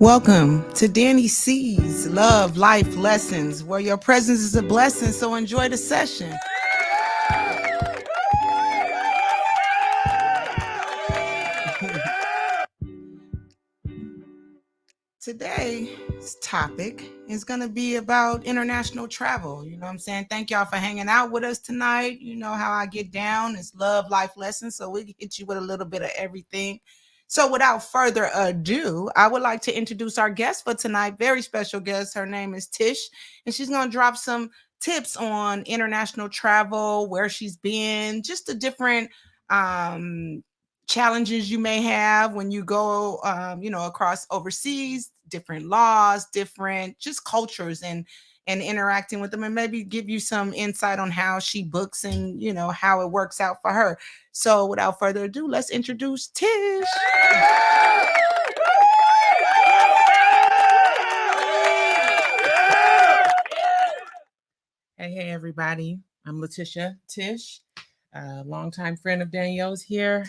Welcome to Dani C's Love Life Lessons, where your presence is a blessing, so enjoy the session. Today's topic is going to be about international travel. You know what I'm saying? Thank y'all for hanging out with us tonight. You know how I get down. It's Love Life Lessons, so we hit you with a little bit of everything. So without further ado, I would like to introduce our guest for tonight. Very special guest. Her name is Tish, and she's going to drop some tips on international travel, where she's been, just the different challenges you may have when you go, across overseas, different laws, different just cultures, and interacting with them, and maybe give you some insight on how she books and how it works out for her. So without further ado, let's introduce Tish. Hey, everybody. I'm Letitia Tish, longtime friend of Danielle's here,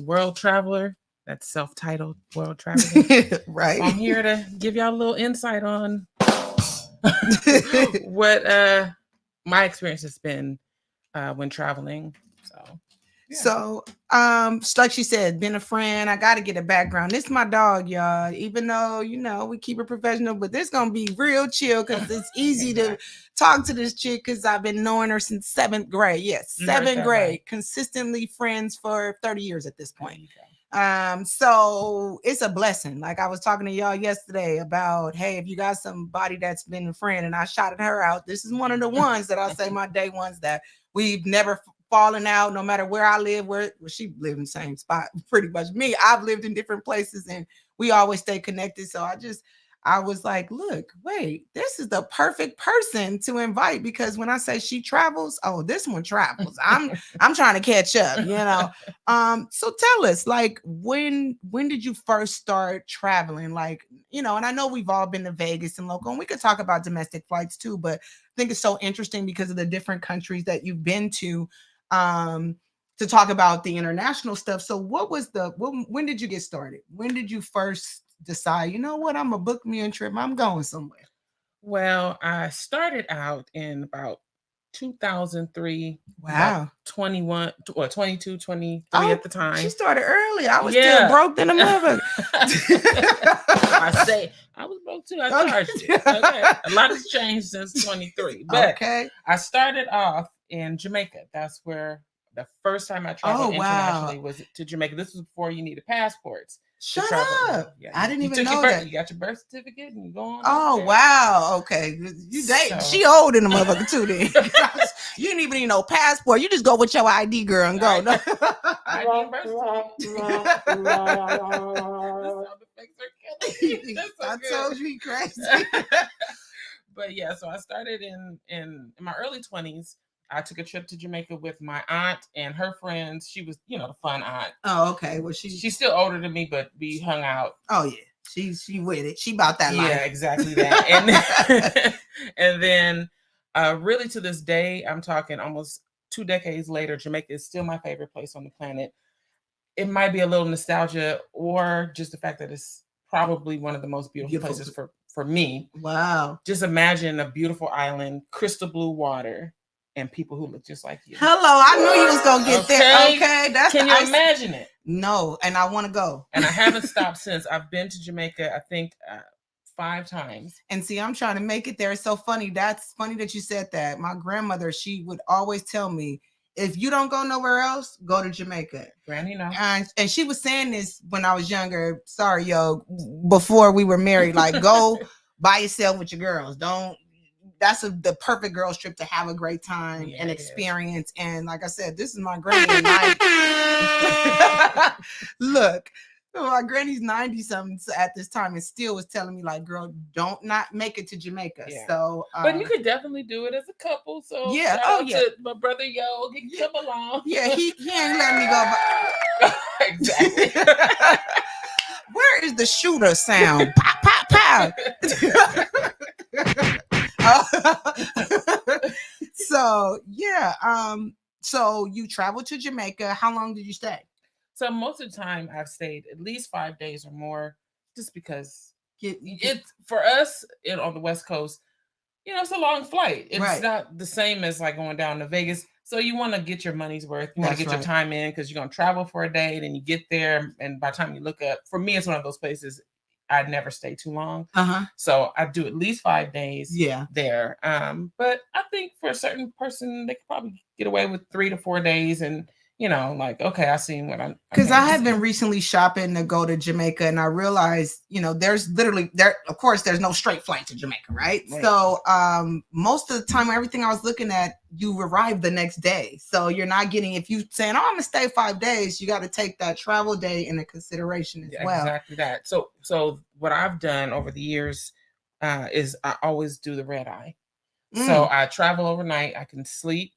world traveler. That's self-titled world traveler. Right. So I'm here to give y'all a little insight on what my experience has been when traveling. So, like she said, been a friend. I got to get a background. This is my dog, y'all. Even though, we keep it professional, but this going to be real chill because it's easy to talk to this chick because I've been knowing her since 7th grade. Yes, 7th grade. Right. Consistently friends for 30 years at this point. So it's a blessing. Like I was talking to y'all yesterday about, hey, if you got somebody that's been a friend, and I shouted her out. This is one of the ones that I say my day ones that we've never falling out, no matter where I live, where she lived in the same spot, pretty much. Me, I've lived in different places and we always stay connected. So I was like, look, wait, this is the perfect person to invite, because when I say she travels, oh, this one travels. I'm trying to catch up, So tell us, like, when did you first start traveling? Like, and I know we've all been to Vegas and local, and we could talk about domestic flights too, but I think it's so interesting because of the different countries that you've been to talk about the international stuff. So when did you get started? When did you first decide, you know what, I'm gonna book me a trip, I'm going somewhere? Well, I started out in about 2003. Wow. 21 or 22, 23 at the time. She started early. I was still broke than a mother. I say I was broke too. I charged it. Okay. A lot has changed since 23. But I started off in Jamaica. That's where the first time I traveled internationally was to Jamaica. This was before you needed passports. Shut up. Yeah, I didn't even know that. You got your birth certificate and you go on. Oh, wow. Okay. She old in the motherfucker too then. You didn't even need no passport. You just go with your ID, girl, and go. ID and birth certificate. I told you, crazy. But yeah, so I started in my early 20s. I took a trip to Jamaica with my aunt and her friends. She was, the fun aunt. Oh, okay. Well, she's still older than me, but we hung out. Oh yeah, she with it. She about that life. Yeah, exactly that. And then, really to this day, I'm talking almost 2 decades later, Jamaica is still my favorite place on the planet. It might be a little nostalgia, or just the fact that it's probably one of the most beautiful places for me. Wow. Just imagine a beautiful island, crystal blue water, and people who look just like you. Hello, I knew you was gonna get there. Okay, can you imagine it? No, and I want to go. And I haven't stopped since. I've been to Jamaica, I think, 5 times. And see, I'm trying to make it there. It's so funny. That's funny that you said that. My grandmother, she would always tell me, if you don't go nowhere else, go to Jamaica. Granny, no. And she was saying this when I was younger. Sorry, before we were married. Like, go by yourself with your girls. That's the perfect girls trip to have a great time and experience. And like I said, this is my granny. Look, my granny's 90 something at this time and still was telling me, like, girl, don't not make it to Jamaica. Yeah. So, but you could definitely do it as a couple. So yeah, to my brother he can come along. Yeah, he ain't letting me go. Exactly. Where is the shooter sound? Pop, pop, pop. So yeah, so you traveled to Jamaica. How long did you stay? So most of the time I've stayed at least 5 days or more, just because It's for us on the West Coast. It's a long flight. It's not the same as like going down to Vegas. So you want to get your money's worth. You want to get your time in because you're going to travel for a day. Then you get there. And by the time you look up, for me, it's one of those places I'd never stay too long. So I do at least 5 days there. But I think for a certain person, they could probably get away with 3 to 4 days. And like, okay, I seen what I'm. Because I have been recently shopping to go to Jamaica, and I realized, there's literally of course, there's no straight flight to Jamaica, right? So most of the time, everything I was looking at, you arrive the next day. So you're not getting, if you saying, oh, I'm gonna stay 5 days, you got to take that travel day into consideration as well. Exactly that. So what I've done over the years is I always do the red eye. So I travel overnight. I can sleep,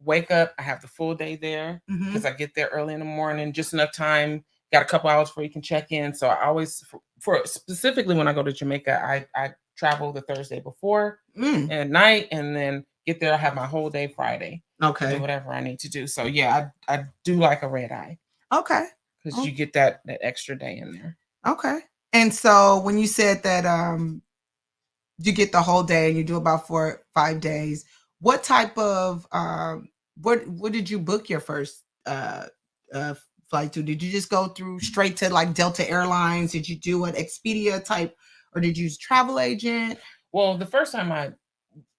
wake up, I have the full day there because I get there early in the morning, just enough time, got a couple hours before you can check in. So I always, for specifically when I go to Jamaica, I travel the Thursday before at night, and then get there, I have my whole day Friday. Okay. Do whatever I need to do. So yeah, I do like a red eye. Okay. Because you get that extra day in there. Okay. And so when you said that you get the whole day and you do about 4 or 5 days, what type of what did you book your first flight to? Did you just go through straight to like Delta Airlines? Did you do an Expedia type, or did you use travel agent? Well, the first time I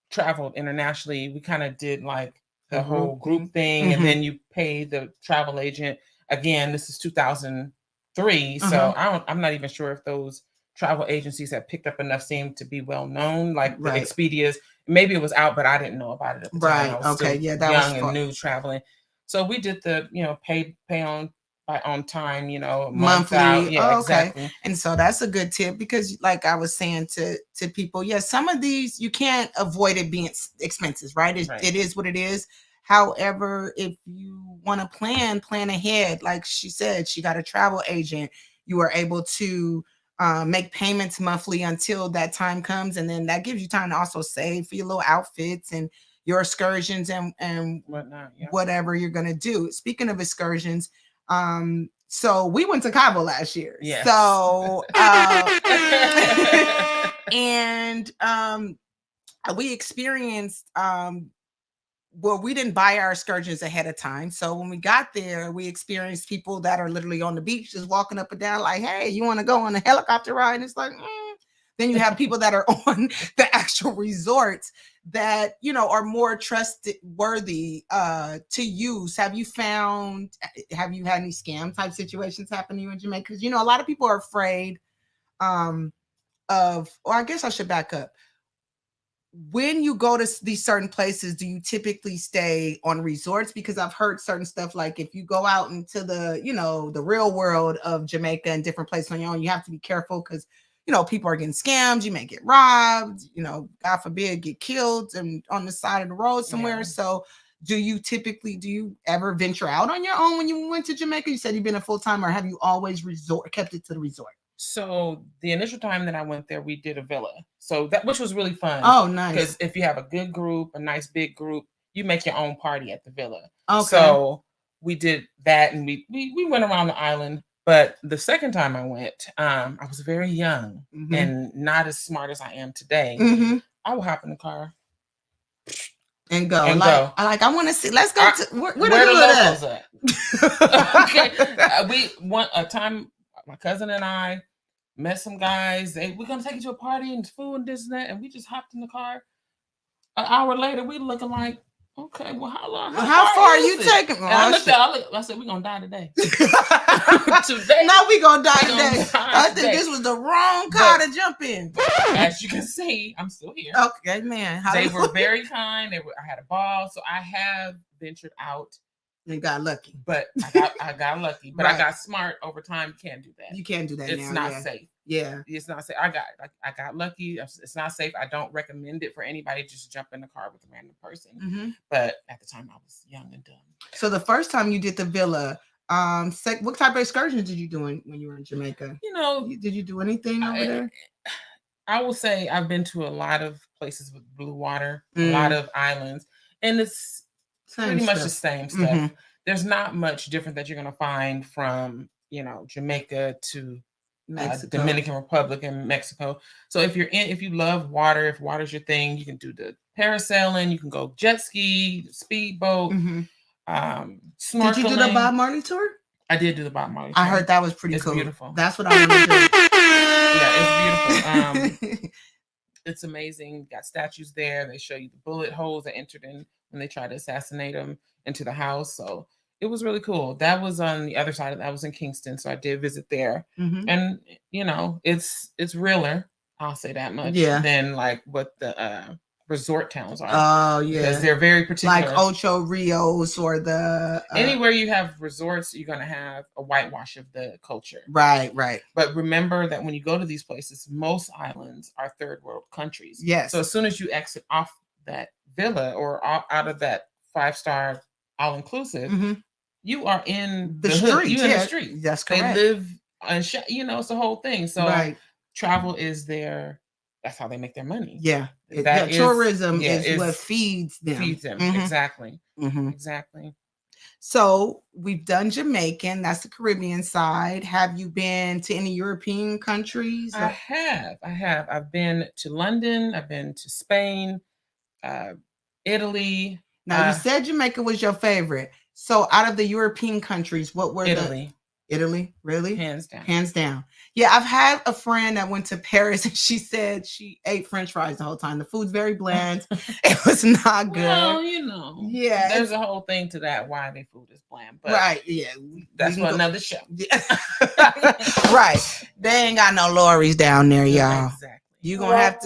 traveled internationally, we kind of did like the whole group thing, and then you pay the travel agent. Again, this is 2003, so I'm not even sure if those travel agencies have picked up enough steam to be well known, like the Expedias. Maybe it was out, but I didn't know about it at the time. I was still that young and new traveling. So we did the pay on time, monthly. Exactly. And so that's a good tip, because like I was saying to people, some of these you can't avoid it being expenses, right? It is what it is. However, if you want to plan ahead, like she said, she got a travel agent. You are able to make payments monthly until that time comes, and then that gives you time to also save for your little outfits and your excursions and whatnot, whatever you're gonna do. Speaking of excursions, so we went to Cabo last year. Yes. So and we experienced well, we didn't buy our excursions ahead of time. So when we got there, we experienced people that are literally on the beach just walking up and down like, hey, you want to go on a helicopter ride? And it's like, Then you have people that are on the actual resorts that, are more trustworthy to use. Have you had any scam type situations happen to you in Jamaica? Because, a lot of people are afraid or I guess I should back up. When you go to these certain places, do you typically stay on resorts? Because I've heard certain stuff like if you go out into the, the real world of Jamaica and different places on your own, you have to be careful because, people are getting scammed. You may get robbed, God forbid, get killed and on the side of the road somewhere. Yeah. So do you ever venture out on your own when you went to Jamaica? You said you've been a full-time, or have you always kept it to the resort? So the initial time that I went there, we did a villa. So which was really fun. Oh, nice. Because if you have a good group, a nice big group, you make your own party at the villa. Okay. So we did that, and we went around the island. But the second time I went, I was very young and not as smart as I am today. I would hop in the car and go. I want to see. Let's go where the locals at? Okay. We went a time. My cousin and I met some guys. We're gonna take you to a party and food and this and that, and we just hopped in the car. An hour later, we looking like, okay, well, how far are you taking? I said, we're gonna die today. No, we gonna die today. I think this was the wrong car to jump in. As you can see, I'm still here. Okay, man. They were very kind. I had a ball, so I have ventured out. You got lucky, but I got lucky, but I got smart over time. You can't do that. You can't do that. It's not safe. Yeah, it's not safe. I got lucky. It's not safe. I don't recommend it for anybody. Just jump in the car with a random person. But at the time, I was young and dumb. So the first time you did the villa, what type of excursions did you do when you were in Jamaica? Did you do anything over there? I will say I've been to a lot of places with blue water, a lot of islands, and it's pretty much the same stuff. There's not much different that you're going to find from, Jamaica to Dominican Republic and Mexico. So if you love water, if water's your thing, you can do the parasailing, you can go jet ski, speedboat, snorkeling. Did you do the Bob Marley tour? I did do the Bob Marley tour. I heard that was pretty cool. Beautiful. That's what I want to do. Yeah, it's beautiful. It's amazing. Got statues there. They show you the bullet holes that entered in when they tried to assassinate him into the house. So it was really cool. That was on the other side of that. I was in Kingston, so I did visit there. And it's realer, I'll say that much, than like what the resort towns are. Oh yeah, because they're very particular. Like Ocho Rios or the anywhere you have resorts, you're gonna have a whitewash of the culture. Right. But remember that when you go to these places, most islands are third world countries. Yes. So as soon as you exit off that villa or out of that 5-star all inclusive, you are in the street. You're in the street. That's correct. They live on, it's the whole thing. So travel is that's how they make their money. Yeah. Tourism is what feeds them. Exactly. Exactly. So we've done Jamaican. That's the Caribbean side. Have you been to any European countries? I have. I've been to London. I've been to Spain, Italy. Now you said Jamaica was your favorite. So out of the European countries, what were Italy? Italy, really? Hands down. Hands down. Yeah, I've had a friend that went to Paris and she said she ate French fries the whole time. The food's very bland. It was not good. Well, yeah, there's a whole thing to that why their food is bland. But right, yeah. That's for another show. Yeah. Right. They ain't got no lorries down there, y'all. Exactly. You're gonna have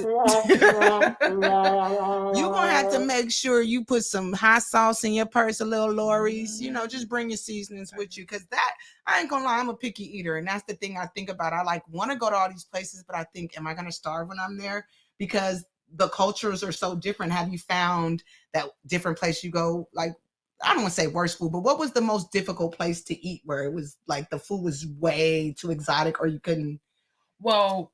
to make sure you put some hot sauce in your purse, a little Lori's, just bring your seasonings with you. Cause I ain't gonna lie, I'm a picky eater. And that's the thing I think about. I want to go to all these places, but I think, am I gonna starve when I'm there? Because the cultures are so different. Have you found that different place you go, like, I don't want to say worst food, but what was the most difficult place to eat where it was like the food was way too exotic or you couldn't? Well,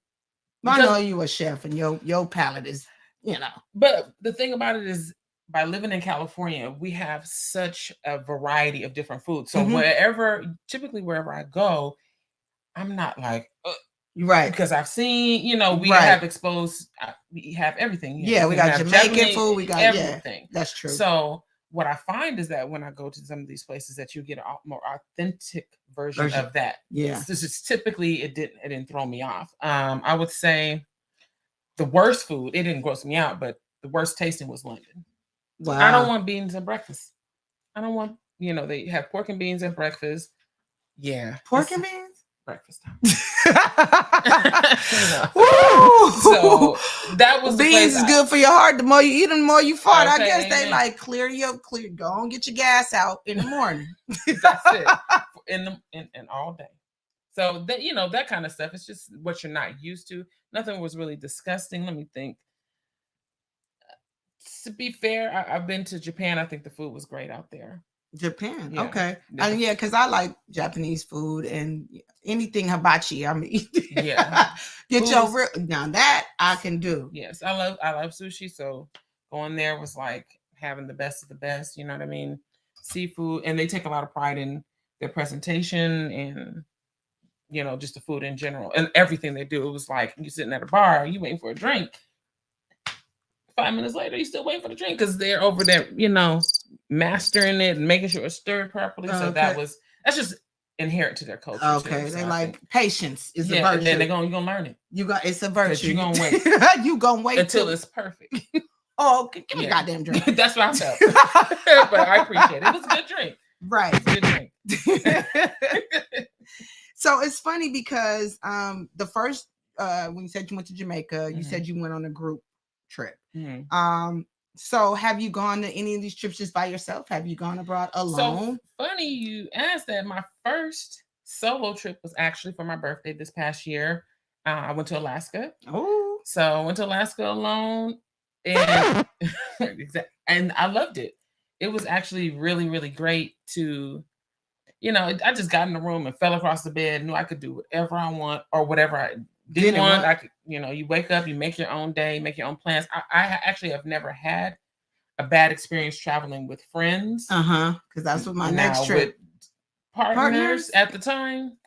I know you a chef and your palate is, But the thing about it is, by living in California, we have such a variety of different foods. So typically wherever I go, I'm not like, right, because I've seen, we have exposed, we have everything. Yeah, we got Jamaican Japanese food, we got everything. That's true. So what I find is that when I go to some of these places, that you get a more authentic version of that. Yeah, this is typically it didn't throw me off. I would say the worst food, it didn't gross me out, but the worst tasting was London. Wow. I don't want beans at breakfast. I don't want, they have pork and beans at breakfast. Yeah, pork and beans. Breakfast time. So that was beans is good for your heart. The more you eat them, the more you fart. I guess they like clear. Go on, get your gas out in the morning. That's it. In all day. So that that kind of stuff. It's just what you're not used to. Nothing was really disgusting. Let me think. To be fair, I've been to Japan. I think the food was great out there. Japan, okay. Yeah, because I like Japanese food and anything hibachi. I mean, get your real. Now that I can do. Yes, I love sushi. So going there was like having the best of the best. You know what I mean? Seafood, and they take a lot of pride in their presentation and just the food in general and everything they do. It was like you sitting at a bar, you waiting for a drink. 5 minutes later, you still waiting for the drink because they're over there, mastering it and making sure it's stirred properly. So that's just inherent to their culture. Okay, too. So they like patience is a virtue. And then you're gonna learn it. It's a virtue. You're gonna wait. You gonna wait until it's perfect. Oh, give me a goddamn drink. That's what I felt. But I appreciate it. It was a good drink. Right. It's a good drink. So it's funny because the first when you said you went to Jamaica, you said you went on a group trip. So have you gone to any of these trips just by yourself? Have you gone abroad alone? So funny you asked that. My first solo trip was actually for my birthday this past year. I went to Alaska. Oh, so I went to Alaska alone, and and I loved it. It was actually really, really great to, I just got in the room and fell across the bed, knew I could do whatever I want or whatever I didn't want. I could, you wake up, you make your own day, make your own plans. I actually have never had a bad experience traveling with friends. Because that's what my next trip. With partners at the time,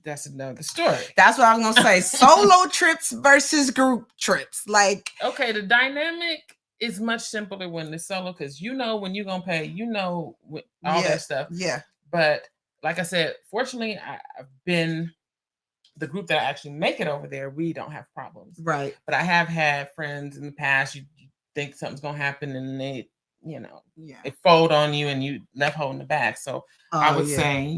that's another story. That's what I'm gonna say. Solo trips versus group trips. Like, okay, the dynamic is much simpler when it's solo because you know when you're gonna pay, all that stuff. Yeah. But like I said, fortunately, I've been the group that I actually make it over there. We don't have problems, right? But I have had friends in the past. You think something's gonna happen, and they, they fold on you, and you left holding the bag. So I would say,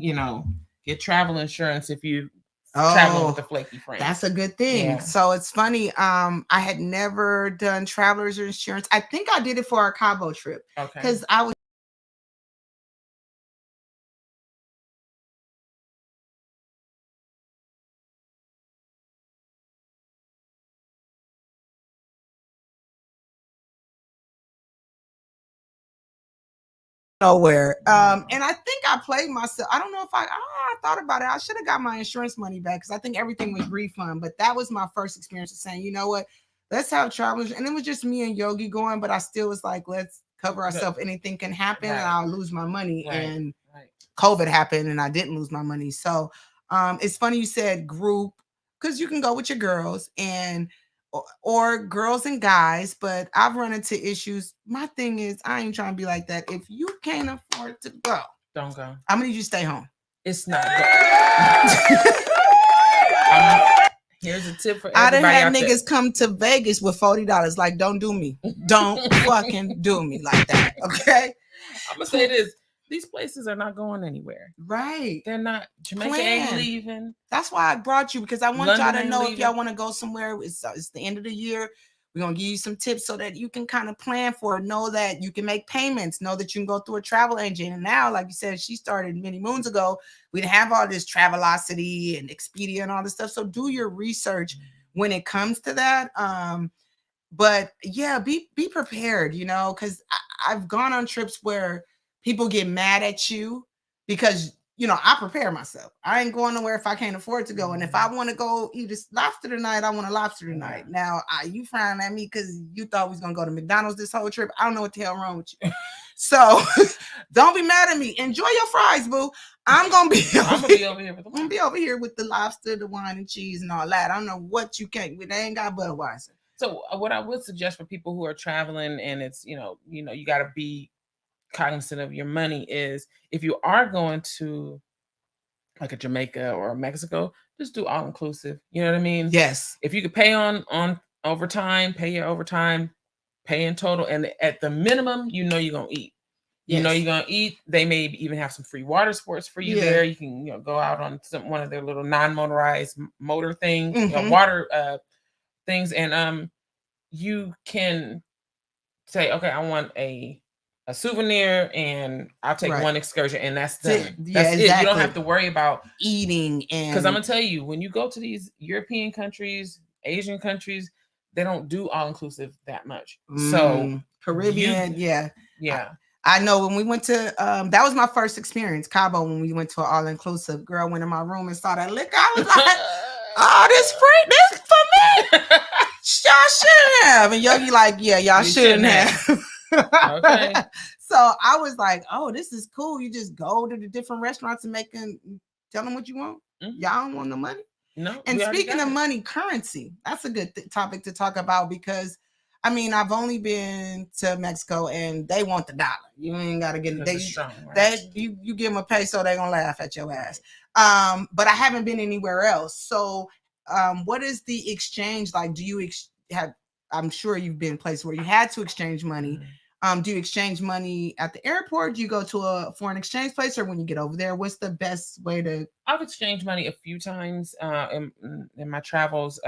get travel insurance if you traveling with a flaky friend. That's a good thing. Yeah. So it's funny. I had never done traveler's insurance. I think I did it for our Cabo trip. Okay. Because I was nowhere. And I think I played myself. I don't know if I thought about it. I should have got my insurance money back because I think everything was refund. But that was my first experience of saying, you know what, let's have travelers. And it was just me and Yogi going, but I still was like, let's cover ourselves. Anything can happen and I'll lose my money. And COVID happened and I didn't lose my money. So it's funny you said group because you can go with your girls or girls and guys, but I've run into issues. My thing is, I ain't trying to be like that. If you can't afford to go, don't go. I'm gonna need you to stay home. It's not good. Here's a tip for everybody. I done had niggas come to Vegas with $40. Like, don't do me. Don't fucking do me like that. Okay. I'm gonna say this. These places are not going anywhere. Right. They're not. Jamaica ain't leaving. That's why I brought you, because I want y'all to know if y'all want to go somewhere. It's the end of the year. We're going to give you some tips so that you can kind of plan for it. Know that you can make payments. Know that you can go through a travel agent. And now, like you said, she started many moons ago. We didn't have all this Travelocity and Expedia and all this stuff. So do your research when it comes to that. But yeah, be prepared, because I've gone on trips where people get mad at you because, I prepare myself. I ain't going nowhere if I can't afford to go. And if I want to go eat lobster tonight, I want a lobster tonight. Now, you frowning at me because you thought we was going to go to McDonald's this whole trip. I don't know what the hell wrong with you. So don't be mad at me. Enjoy your fries, boo. I'm going to be over here with the lobster, the wine and cheese and all that. I don't know what you can't. They ain't got Budweiser. So what I would suggest for people who are traveling and it's, you got to be cognizant of your money is if you are going to like a Jamaica or a Mexico, just do all inclusive. You know what I mean? Yes. If you could pay on overtime, pay your overtime, pay in total, and at the minimum, you're gonna eat. You're gonna eat. They may even have some free water sports for you there. You can go out on one of their little non-motorized motor things, water things, and you can say, okay, I want a souvenir and I'll take one excursion and that's done. That's it. You don't have to worry about eating. And because I'm gonna tell you, when you go to these European countries, Asian countries, they don't do all inclusive that much. So Caribbean, yeah. I know when we went to that was my first experience, Cabo, when we went to an all inclusive. Girl went in my room and saw that liquor. I was like, oh, this for me. Y'all shouldn't have. And Yogi like, yeah, y'all shouldn't have. Okay. So I was like, oh, this is cool. You just go to the different restaurants and tell them what you want. Y'all don't want no money. No. And speaking of money, currency, that's a good topic to talk about because I've only been to Mexico and they want the dollar. You ain't got to get it. You give them a peso, they're gonna laugh at your ass. But I haven't been anywhere else. So what is the exchange like? Do you have? I'm sure you've been places where you had to exchange money. Do you exchange money at the airport? Do you go to a foreign exchange place, or when you get over there, what's the best way to? I've exchanged money a few times in my travels.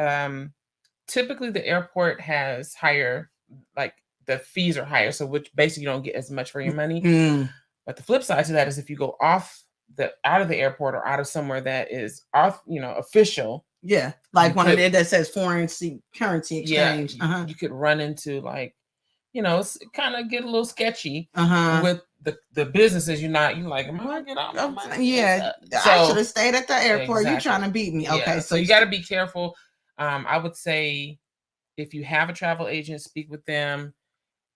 Typically, the airport has higher, like the fees are higher, so which basically you don't get as much for your money. But the flip side to that is if you go out of the airport or out of somewhere that is official. Yeah, like one of them that says foreign currency exchange. Yeah, you could run into kind of get a little sketchy with the businesses. You're like, am I gonna get out my money? Yeah, so, I should have stayed at the airport. Exactly. You trying to beat me? Okay, so you got to be careful. I would say if you have a travel agent, speak with them.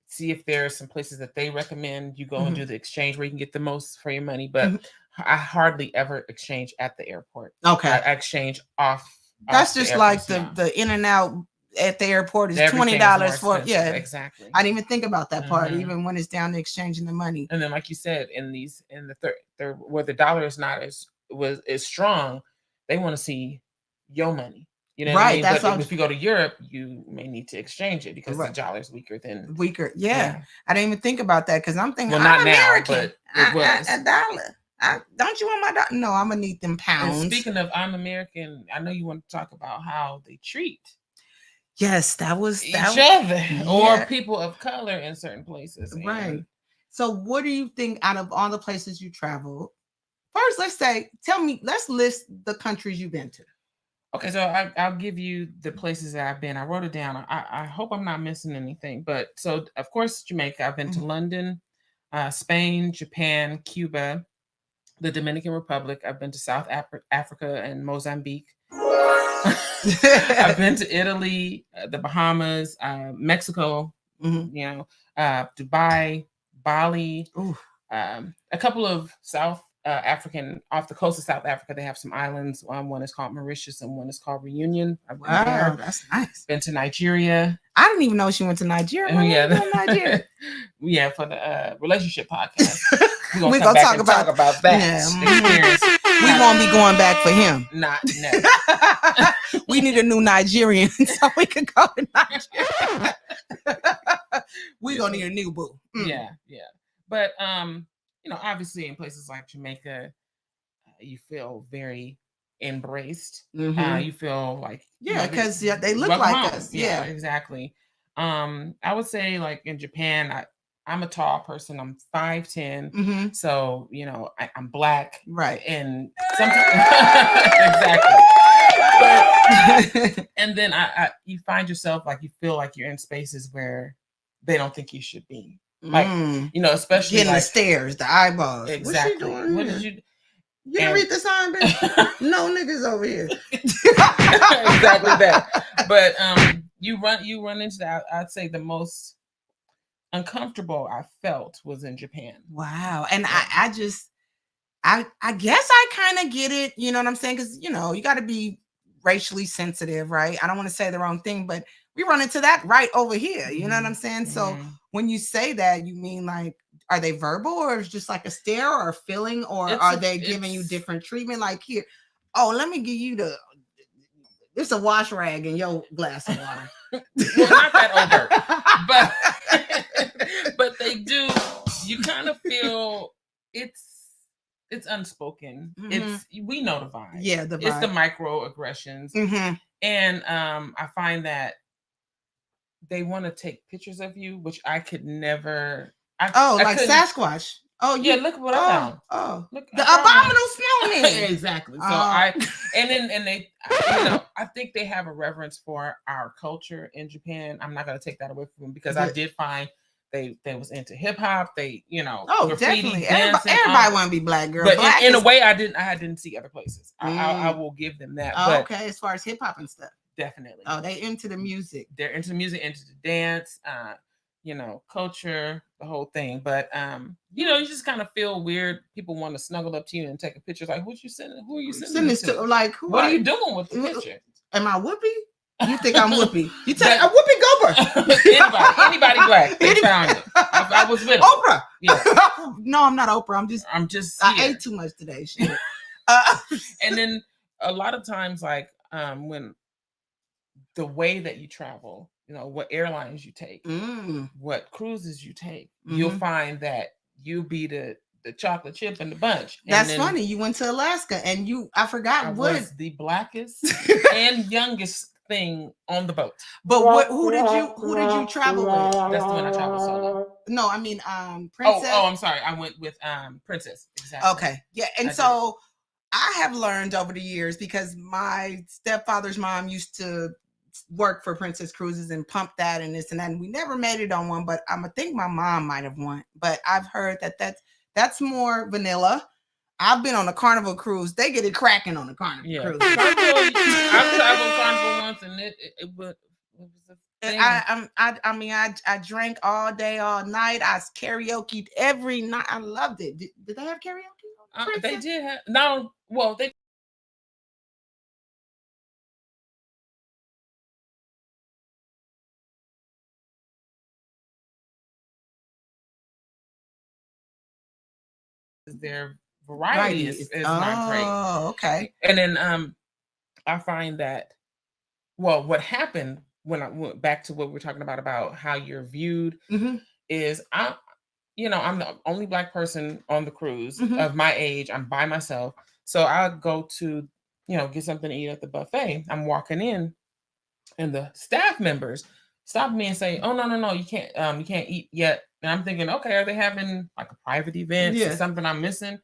See if there are some places that they recommend you go and do the exchange where you can get the most for your money. But I hardly ever exchange at the airport. Okay. I exchange off. That's off just the like airport, the in and out at the airport is Everything is $20 more for expensive. Exactly. I didn't even think about that part, Mhm. even when it's down to exchanging the money. And then, like you said, in the third where the dollar is not as strong, they want to see your money. You know what I Right. mean? That's But all. if you go to Europe, you may need to exchange it because the Right. dollar is weaker than Weaker. Yeah. I didn't even think about that because I'm thinking, Well, not I'm now, American. but it was. A dollar. Don't you want my dollar? No, I'm gonna need them And pounds. speaking of I'm American, I know you want to talk about how they treat Yes, that was each other or people of color in certain places. Right. And So what do you think out of all the places you traveled? First, let's list the countries you've been to. Okay, so I'll give you the places that I've been. I wrote it down. I hope I'm not missing anything. But so, of course, Jamaica. I've been to London, Spain, Japan, Cuba, the Dominican Republic. I've been to South Africa and Mozambique. I've been to Italy, the Bahamas, Mexico, Dubai, Bali, a couple of South African, off the coast of South Africa. They have some islands. One is called Mauritius and one is called Reunion. I've been there. That's nice. Been to Nigeria. I didn't even know she went to Nigeria. Nigeria. Yeah, for the relationship podcast. We're gonna talk about that experience. We won't be going back for him. Not We need a new Nigerian so we can go to Nigeria. We're gonna need a new boo. Yeah. But obviously in places like Jamaica, you feel very embraced. You feel like because they look like us. Yeah, exactly. I would say like in Japan, I'm a tall person. I'm 5'10". So I'm black, right? And sometimes exactly. But, and then you find yourself like you feel like you're in spaces where they don't think you should be. Like especially getting like, the stares, the eyeballs. Exactly. What's she doing? What did you? You didn't read the sign, bitch? No niggas over here. Exactly that. But you run into that. I'd say the most uncomfortable I felt was in Japan. Wow. And I guess I kind of get it. You know what I'm saying? Because you got to be racially sensitive, right? I don't want to say the wrong thing, but we run into that right over here. You know what I'm saying? So when you say that, you mean like, are they verbal or is just like a stare or a feeling, or are they giving you different treatment? Like, here, let me give you it's a wash rag in your glass of water. Well, not that overt, but they do. You kind of feel it's unspoken. We know the vibe. Yeah, the vibe. It's the microaggressions, and I find that they want to take pictures of you, which I could never. Like Sasquatch. Oh yeah, look what I found. Oh, look, the abominable snowman. Exactly. So and they, I think they have a reverence for our culture in Japan. I'm not going to take that away from them because I did find they was into hip hop. They, graffiti, definitely. Dancing, everybody want to be black, girl. But black in a way, I didn't see other places. I will give them that. Oh, but okay, as far as hip hop and stuff, definitely. Oh, they into the music. They're into the music, into the dance. Culture, the whole thing. But you just kind of feel weird. People want to snuggle up to you and take a picture. Like, what you sending? Who are you sending this to? Like, what are you doing with the picture? Am I Whoopi? You think I'm Whoopi? You take a Whoopi Goldberg. anybody black? They found it. I was with Oprah. Yeah. No, I'm not Oprah. I'm just. I ate too much today. Shit. And then a lot of times, like when the way that you travel. What airlines you take, what cruises you take, you'll find that you'll be the chocolate chip in the bunch. That's funny. You went to Alaska and I forgot what was the blackest and youngest thing on the boat. But who did you travel with? That's the one I traveled solo. No, I mean Princess. Oh, I'm sorry. I went with Princess. Exactly. Okay. Yeah. And so I have learned over the years because my stepfather's mom used to work for Princess Cruises and pump that and this and that. And we never made it on one, but I think my mom might have won. But I've heard that's more vanilla. I've been on a Carnival cruise. They get it cracking on the Carnival cruise. I've traveled Carnival once and it was a thing. I drank all day, all night. I karaoke'd every night. I loved it. Did they have karaoke? They did have no. Well, they their variety is not great. Oh, okay. And then I find that what happened when I went back to what we're talking about how you're viewed is I'm the only Black person on the cruise of my age. I'm by myself. So I go to, get something to eat at the buffet. I'm walking in and the staff members stop me and say, "Oh, no, you can't eat yet." And I'm thinking, okay, are they having like a private event or something I'm missing?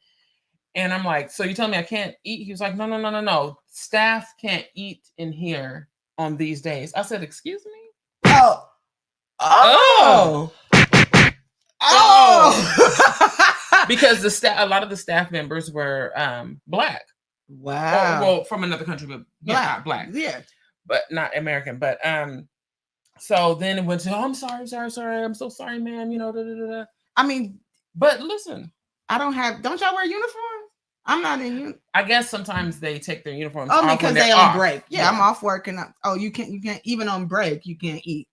And I'm like, so you tell me I can't eat? He was like, no. Staff can't eat in here on these days. I said, excuse me? Oh. Because a lot of the staff members were Black. Wow. Well, from another country, but not Black. Yeah. But not American. But so then it went to, I'm sorry. I'm so sorry, ma'am. I mean, but listen, don't y'all wear uniforms? I'm not in uniform. I guess sometimes they take their uniforms off because they on break. Yeah, I'm off work and you can't even on break you can't eat.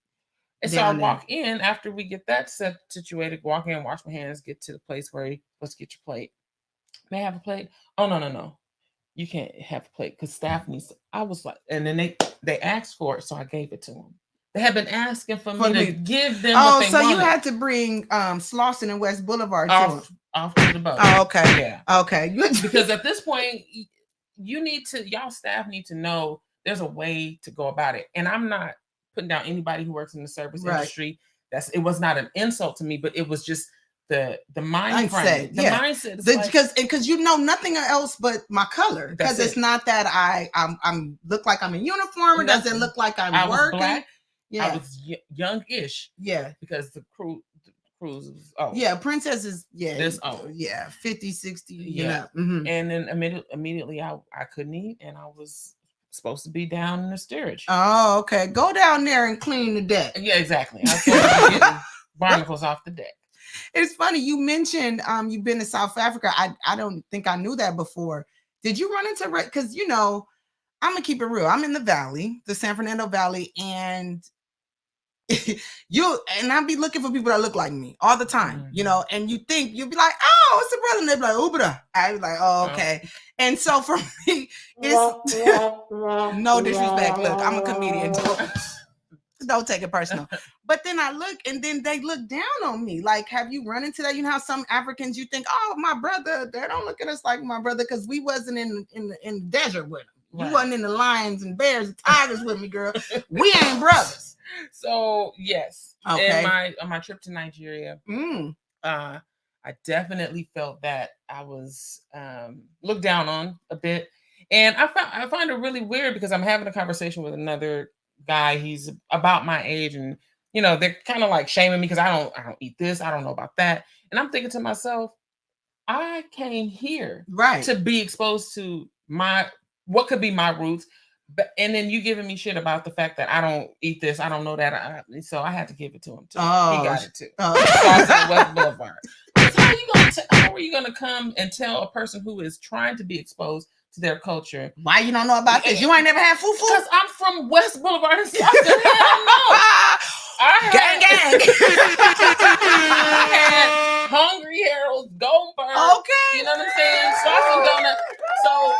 And so I walk in after we get that situated, walk in, wash my hands, get to the place where let's get your plate. May I have a plate? Oh no. You can't have a plate because staff needs I was like, and then they asked for it, so I gave it to them. They had been asking for me to give them what they wanted. You had to bring Slauson and West Boulevard off to the boat. Oh, okay. Yeah. Okay. Because at this point, y'all staff need to know there's a way to go about it. And I'm not putting down anybody who works in the service industry. It was not an insult to me, but it was just the mind frame. The mindset. Because nothing else but my color. Because it's not that I'm look like I'm in uniform. It doesn't look like I'm working. Black. Yeah. I was youngish. Yeah. Because the cruise was Princess is this old. 50, 60. Yeah. And then immediately I couldn't eat and I was supposed to be down in the steerage. Oh, okay. Go down there and clean the deck. Yeah, exactly. I was supposed to be getting barnacles off the deck. It's funny you mentioned you've been to South Africa. I don't think I knew that before. Did you run into because I'm gonna keep it real. I'm in the valley, the San Fernando Valley, and I'll be looking for people that look like me all the time, and you think you'll be like, oh, it's a brother, and they'll be like, Ubra. I'll be like, oh, okay. And so for me, it's no disrespect. Look, I'm a comedian. Don't take it personal. But then I look and then they look down on me. Like, have you run into that? You know how some Africans you think, oh, my brother, they don't look at us like my brother because we wasn't in the desert with him. Right. You wasn't in the lions and bears and tigers with me, girl. We ain't brothers. So yes. Okay. On my trip to Nigeria, I definitely felt that I was looked down on a bit. And I find it really weird because I'm having a conversation with another guy. He's about my age, and they're kind of like shaming me because I don't eat this, I don't know about that. And I'm thinking to myself, I came here to be exposed to what could be my roots. And then you giving me shit about the fact that I don't eat this, I don't know that. So I had to give it to him too. He got it too. West Boulevard. How are you gonna come and tell a person who is trying to be exposed to their culture why you don't know about this? You ain't never had fufu? Because I'm from West Boulevard in Stockton. Hell no. Gang. I had Hungry Harold's, Goldberg. Okay. You know what I'm saying? Sausage donut. So,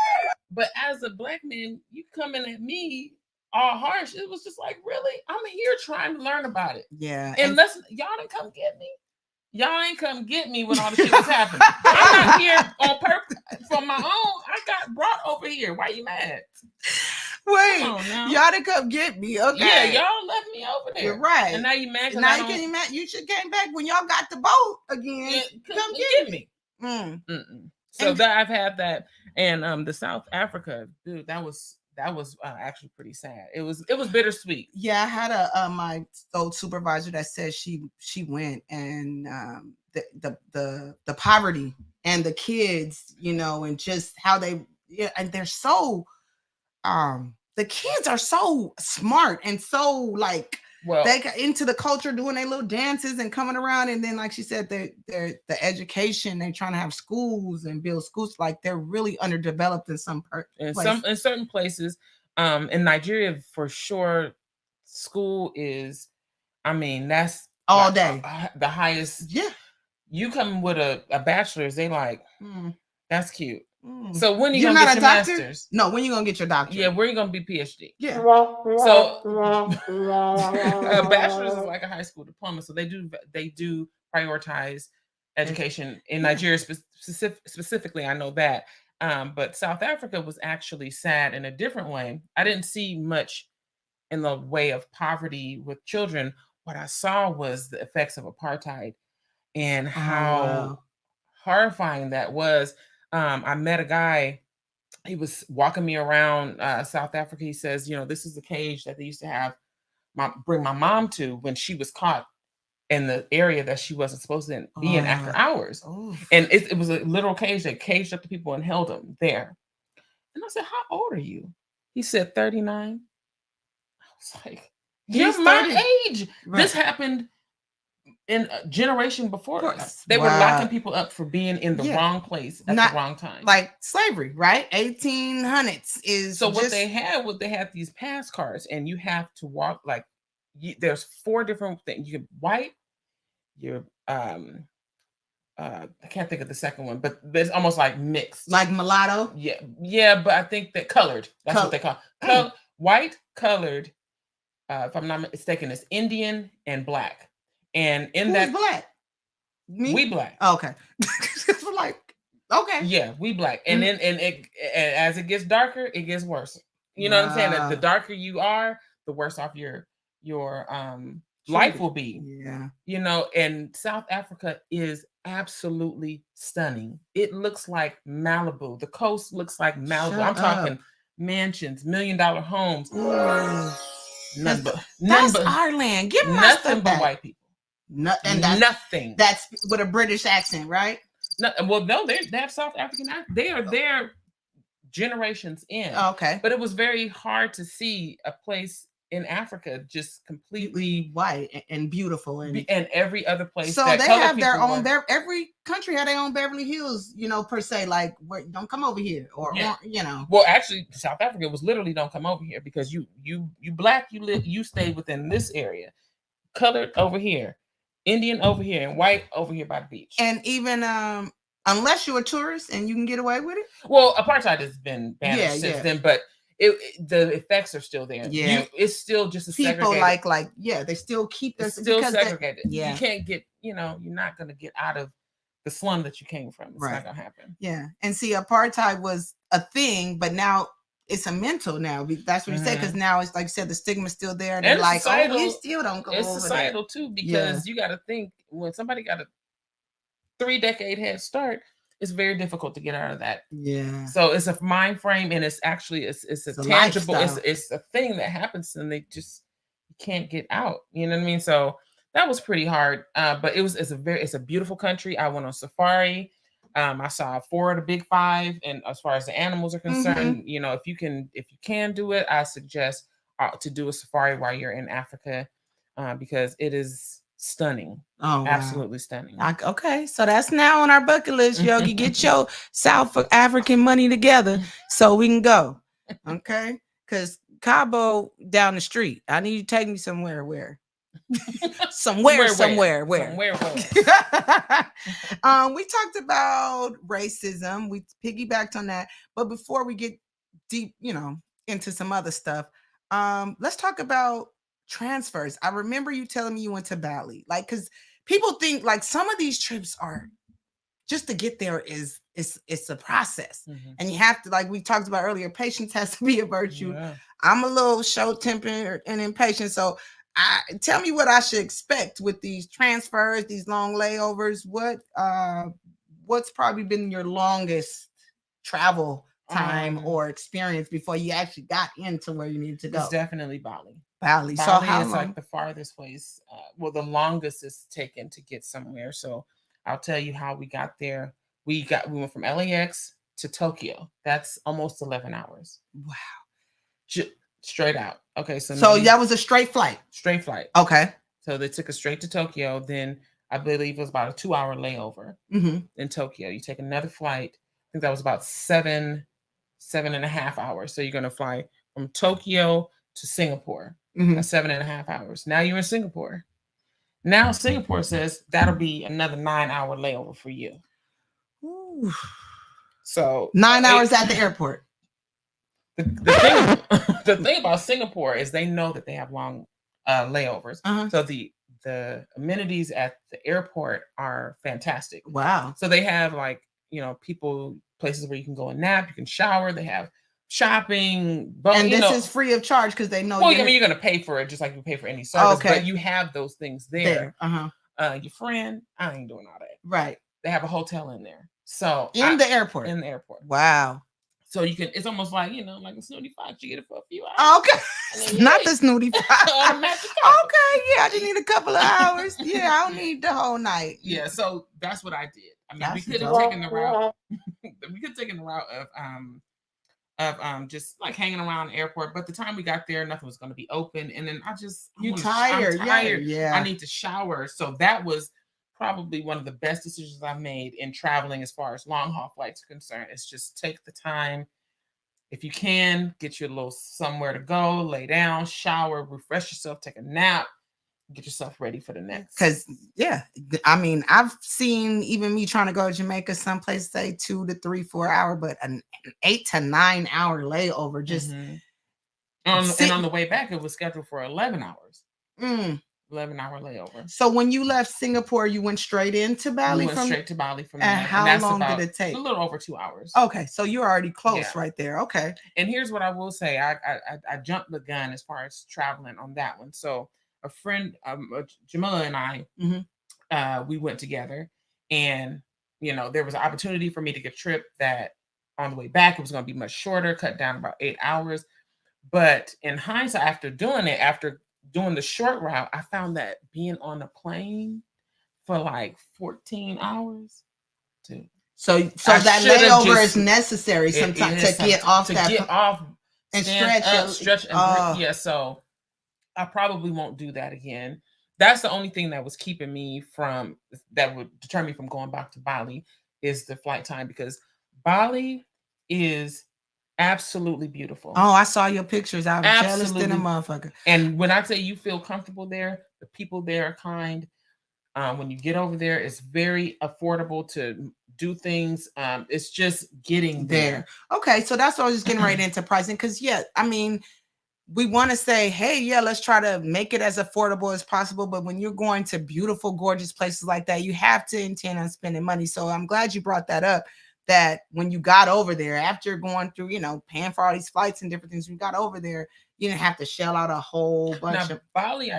but as a Black man, you coming at me all harsh. It was just like, really? I'm here trying to learn about it. Yeah. And y'all didn't come get me. Y'all ain't come get me when all the shit was happening. I'm not here on purpose for my own. I got brought over here. Why you mad? Wait, y'all didn't come get me. Okay. Yeah, y'all left me over there. You're right. And now you mad? Now you can't mad. You should came back when y'all got the boat again. Come get me. So that I've had that, and the South Africa, dude, that was actually pretty sad. It was bittersweet. Yeah, I had my old supervisor that said she went, and the poverty and the kids, and just how they and they're so the kids are so smart and so like Well, they got into the culture, doing their little dances and coming around. And then, like she said, they're the education. They're trying to have schools and build schools. Like they're really underdeveloped in some places. in certain places. In Nigeria, for sure, school is. I mean, that's all day the highest. Yeah. You come with a bachelor's, they like, that's cute. So when you're gonna not get a your doctor? Masters? No, when you gonna get your doctorate? Yeah, where you gonna be PhD? Yeah. So a bachelor's is like a high school diploma. So they do prioritize education in Nigeria specifically. I know that. But South Africa was actually sad in a different way. I didn't see much in the way of poverty with children. What I saw was the effects of apartheid and how horrifying that was. I met a guy, he was walking me around South Africa. He says, this is the cage that they used to have bring my mom to when she was caught in the area that she wasn't supposed to be in after hours. And it was a literal cage that caged up the people and held them there. And I said, how old are you? He said 39. I was like, you're my age. Right. This happened in a generation before us. They were locking people up for being in the wrong place at the wrong time. Like slavery, right? 1800s is so what they had these pass cards, and you have to walk like there's 4 different things. You can white, you're I can't think of the second one, but it's almost like mixed. Like mulatto? Yeah, but I think that colored. That's what they call white, colored. If I'm not mistaken, it's Indian and black. And in Who's black? Me? We black. Oh, okay. Like, okay. Yeah, we black. And then and as it gets darker, it gets worse. You know what I'm saying? The darker you are, the worse off your life will be. Yeah. And South Africa is absolutely stunning. It looks like Malibu. The coast looks like Malibu. I'm talking mansions, $1 million homes. That's our land. Give nothing but white people. Nothing. That's with a British accent, right? No, they have South African. They are there generations in. Okay, but it was very hard to see a place in Africa just completely white and beautiful, and every other place. So they have their own. Every country had their own Beverly Hills, per se, like, don't come over here, or. Well, actually, South Africa was literally don't come over here because you black, you stay within this area, colored over here, Indian over here, and white over here by the beach. And even unless you're a tourist and you can get away with it. Well, apartheid has been banished since then, but the effects are still there. Yeah, it's still just a people segregated. They still keep this still segregated. You can't get, you're not going to get out of the slum that you came from. It's not going to happen. Yeah, and see, apartheid was a thing, but now it's a mental now. That's what you say, because now it's like you said, the stigma's still there. They're like, we still don't go over there. It's societal too, because you got to think when somebody got a 3-decade head start, it's very difficult to get out of that. Yeah. So it's a mind frame, and it's actually it's a tangible. It's a thing that happens, and they just can't get out. You know what I mean? So that was pretty hard. But it's a beautiful country. I went on safari. I saw 4 of the big 5, and as far as the animals are concerned, if you can do it, I suggest to do a safari while you're in Africa, because it is stunning. Oh, absolutely stunning. Okay, so that's now on our bucket list, Yogi. Get your South African money together so we can go. Okay, because Cabo down the street. I need you to take me somewhere. Where? Somewhere. Where? We talked about racism. We piggybacked on that, but before we get deep, into some other stuff, let's talk about transfers. I remember you telling me you went to Bali, like, because people think like some of these trips are just to get there it's a process, and you have to, like we talked about earlier, patience has to be a virtue. I'm a little short-tempered and impatient, so tell me what I should expect with these transfers, these long layovers. What's probably been your longest travel time or experience before you actually got into where you needed to go? It's definitely Bali. Bali. So how is like the farthest place, the longest it's taken to get somewhere. So I'll tell you how we got there. We went from LAX to Tokyo. That's almost 11 hours. Wow. Straight out. Okay, so that was a straight flight. Straight flight. Okay. So they took us straight to Tokyo. Then I believe it was about a 2-hour layover in Tokyo. You take another flight. I think that was about 7.5 hours. So you're going to fly from Tokyo to Singapore. 7.5 hours. Now you're in Singapore. Now Singapore says that'll be another 9-hour layover for you. Ooh. So 9 hours at the airport. The thing about Singapore is they know that they have long layovers. So the amenities at the airport are fantastic. Wow. So they have like, places where you can go and nap, you can shower, they have shopping. And this is free of charge because they know. Well, you're going to pay for it just like you pay for any service. Okay. But you have those things there. Your friend, I ain't doing all that. Right. They have a hotel in there. So in the airport. Wow. So you can, it's almost like, like a Snooty Fox, you get it for a few hours. Okay. Not the Snooty Fox. Okay, yeah, I just need a couple of hours. Yeah, I don't need the whole night. Yeah, so that's what I did. I mean, we could have taken the route. We could have taken the route of just like hanging around the airport, but the time we got there, nothing was going to be open, and then I'm tired. Yeah. I need to shower. So that was probably one of the best decisions I've made in traveling as far as long haul flights are concerned. It's just take the time. If you can, get you a little somewhere to go, lay down, shower, refresh yourself, take a nap, get yourself ready for the next. Because, yeah, I mean, I've seen even me trying to go to Jamaica, some places say 2 to 3, 4 hour, but an 8 to 9 hour layover just. And on the way back, it was scheduled for 11 hours. 11-hour layover. So when you left Singapore, you went straight into Bali? Straight to Bali from there. And how long did it take? A little over 2 hours. Okay, so you're already close right there. Okay. And here's what I will say. I jumped the gun as far as traveling on that one. So a friend, Jamila and I, we went together, and there was an opportunity for me to get a trip that on the way back, it was going to be much shorter, cut down about 8 hours. But in hindsight, after doing the short route, I found that being on a plane for like 14 hours. So that layover is necessary sometimes to get off and stretch. Yeah, so I probably won't do that again. That's the only thing that was keeping me that would deter me from going back to Bali is the flight time, because Bali is absolutely beautiful. Oh, I saw your pictures. I was jealous than a motherfucker. And when I say you feel comfortable there, the people there are kind. When you get over there, it's very affordable to do things. It's just getting there. Okay, so that's what I was just getting right into pricing. Because I mean, we want to say, hey, let's try to make it as affordable as possible. But when you're going to beautiful, gorgeous places like that, you have to intend on spending money. So I'm glad you brought that up. That when you got over there, after going through, paying for all these flights and different things, when you got over there, you didn't have to shell out a whole bunch of Bali.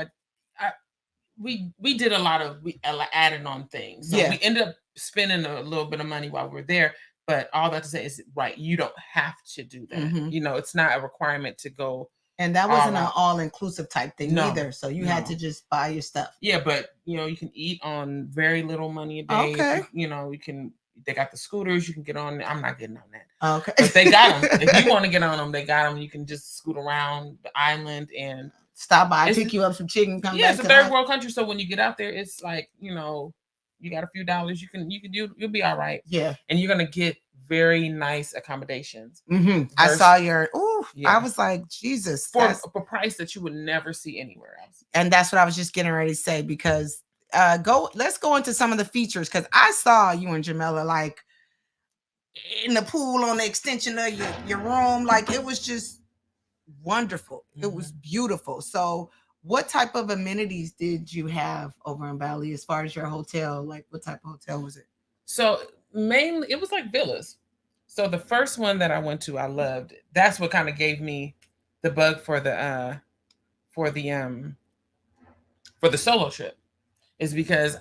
We did a lot of added on things. So we ended up spending a little bit of money while we were there. But all that to say is, right, you don't have to do that. It's not a requirement to go. And that wasn't an all-inclusive type thing either. So you had to just buy your stuff. Yeah, but you can eat on very little money a day. Okay. You can. They got the scooters you can get on. I'm not getting on that. Okay. But they got them. If you want to get on them, they got them. You can just scoot around the island and stop by, pick you up some chicken, come back. Yeah, it's a third world country. So when you get out there, it's like, you got a few dollars. You'll be all right. Yeah. And you're going to get very nice accommodations. I saw I was like, Jesus. For a price that you would never see anywhere else. And that's what I was just getting ready to say, because let's go into some of the features, because I saw you and Jamila like in the pool on the extension of your room. Like, it was just wonderful. It was beautiful. So what type of amenities did you have over in Bali as far as your hotel? Like, what type of hotel was it? So mainly it was like villas. So the first one that I went to, I loved. That's what kind of gave me the bug for the solo trip. Is because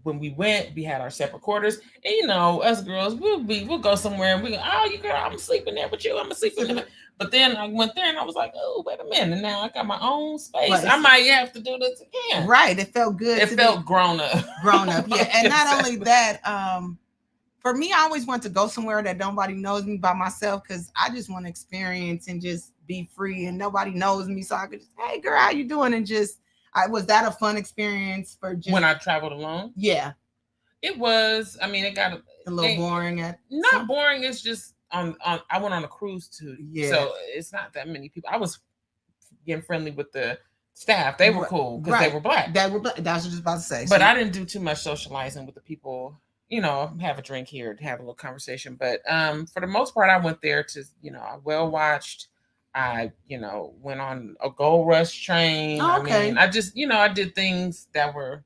when we went, we had our separate quarters, and us girls, we'll go somewhere and we go, oh, you girl, I'm sleeping there with you. I'm sleeping there. But then I went there and I was like, oh, wait a minute, now I got my own space. I might have to do this again. Right, it felt good. It felt grown up. Yeah, and not only that, for me, I always want to go somewhere that nobody knows me by myself, because I just want to experience and just be free and nobody knows me, so I could just, hey girl, how you doing? And just, was that a fun experience for just when I traveled alone? Yeah, it was. I mean, it got a little boring. Not boring. It's just on. I went on a cruise too, so it's not that many people. I was getting friendly with the staff. They were cool because they were black. They were black. That's what I was about to say. But I didn't do too much socializing with the people. You know, have a drink here, have a little conversation. But for the most part, I went there to, I well watched. I, went on a gold rush train. Oh, okay. I mean, I just, I did things that were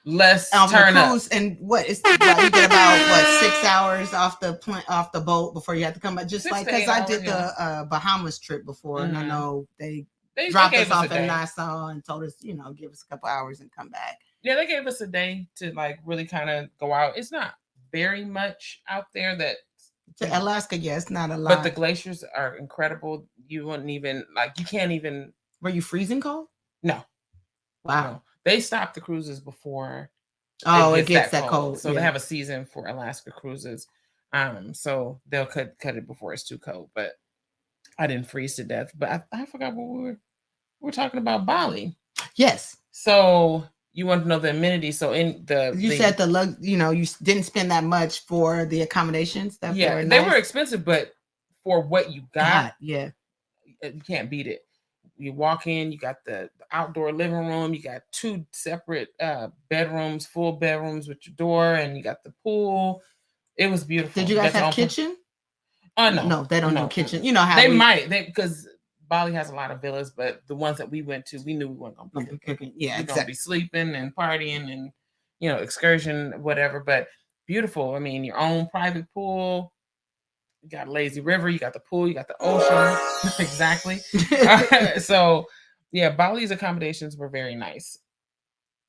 less turn up. And what it's like you get about 6 hours off the boat before you have to come back. Just like because I did the Bahamas trip before, and I know they dropped us off in Nassau and told us, give us a couple hours and come back. Yeah, they gave us a day to like really kind of go out. It's not very much out there that to Alaska, it's not a lot. But the glaciers are incredible. You wouldn't even you can't even. Were you freezing cold? No. Wow. No. They stop the cruises before. It gets that cold. So they have a season for Alaska cruises. So they'll cut it before it's too cold. But I didn't freeze to death. But I forgot what we were talking about Bali. Yes. So you want to know the amenities. So in you said you didn't spend that much for the accommodations. They were expensive, but for what you got, you can't beat it. You walk in, you got the outdoor living room, you got 2 separate bedrooms, full bedrooms with your door, and you got the pool. It was beautiful. Did you guys have kitchen? No, they don't do kitchen. You know how because Bali has a lot of villas, but the ones that we went to, we knew we weren't going to be cooking. Yeah, we're going to be sleeping and partying and excursion, whatever. But beautiful. I mean, your own private pool. You got a lazy river. You got the pool. You got the ocean. Exactly. So, yeah, Bali's accommodations were very nice.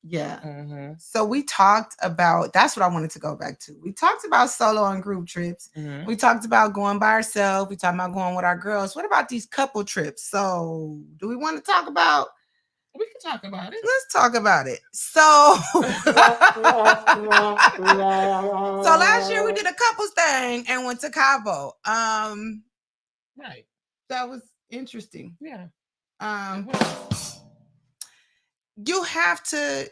Yeah. Mm-hmm. So we talked about, that's what I wanted to go back to. We talked about solo and group trips. Mm-hmm. We talked about going by ourselves. We talked about going with our girls. What about these couple trips? So do we want to talk about? We can talk about it. Let's talk about it. So, so last year we did a couples thing and went to Cabo. Right. That was interesting. Yeah. You have to,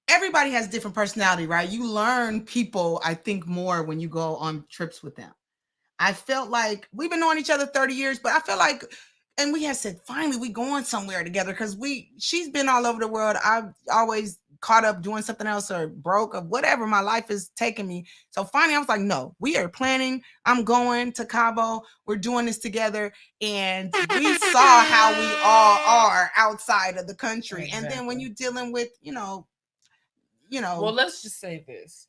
everybody has different personality, right? You learn people, I think, more when you go on trips with them. I felt like we've been knowing each other 30 years, but I felt like, and we had said, finally, we going somewhere together because she's been all over the world. I've always caught up doing something else or broke or whatever my life is taking me. So finally I was like, no, we are planning. I'm going to Cabo. We're doing this together. And we saw how we all are outside of the country. Exactly. And then when you're dealing with, well, let's just say this.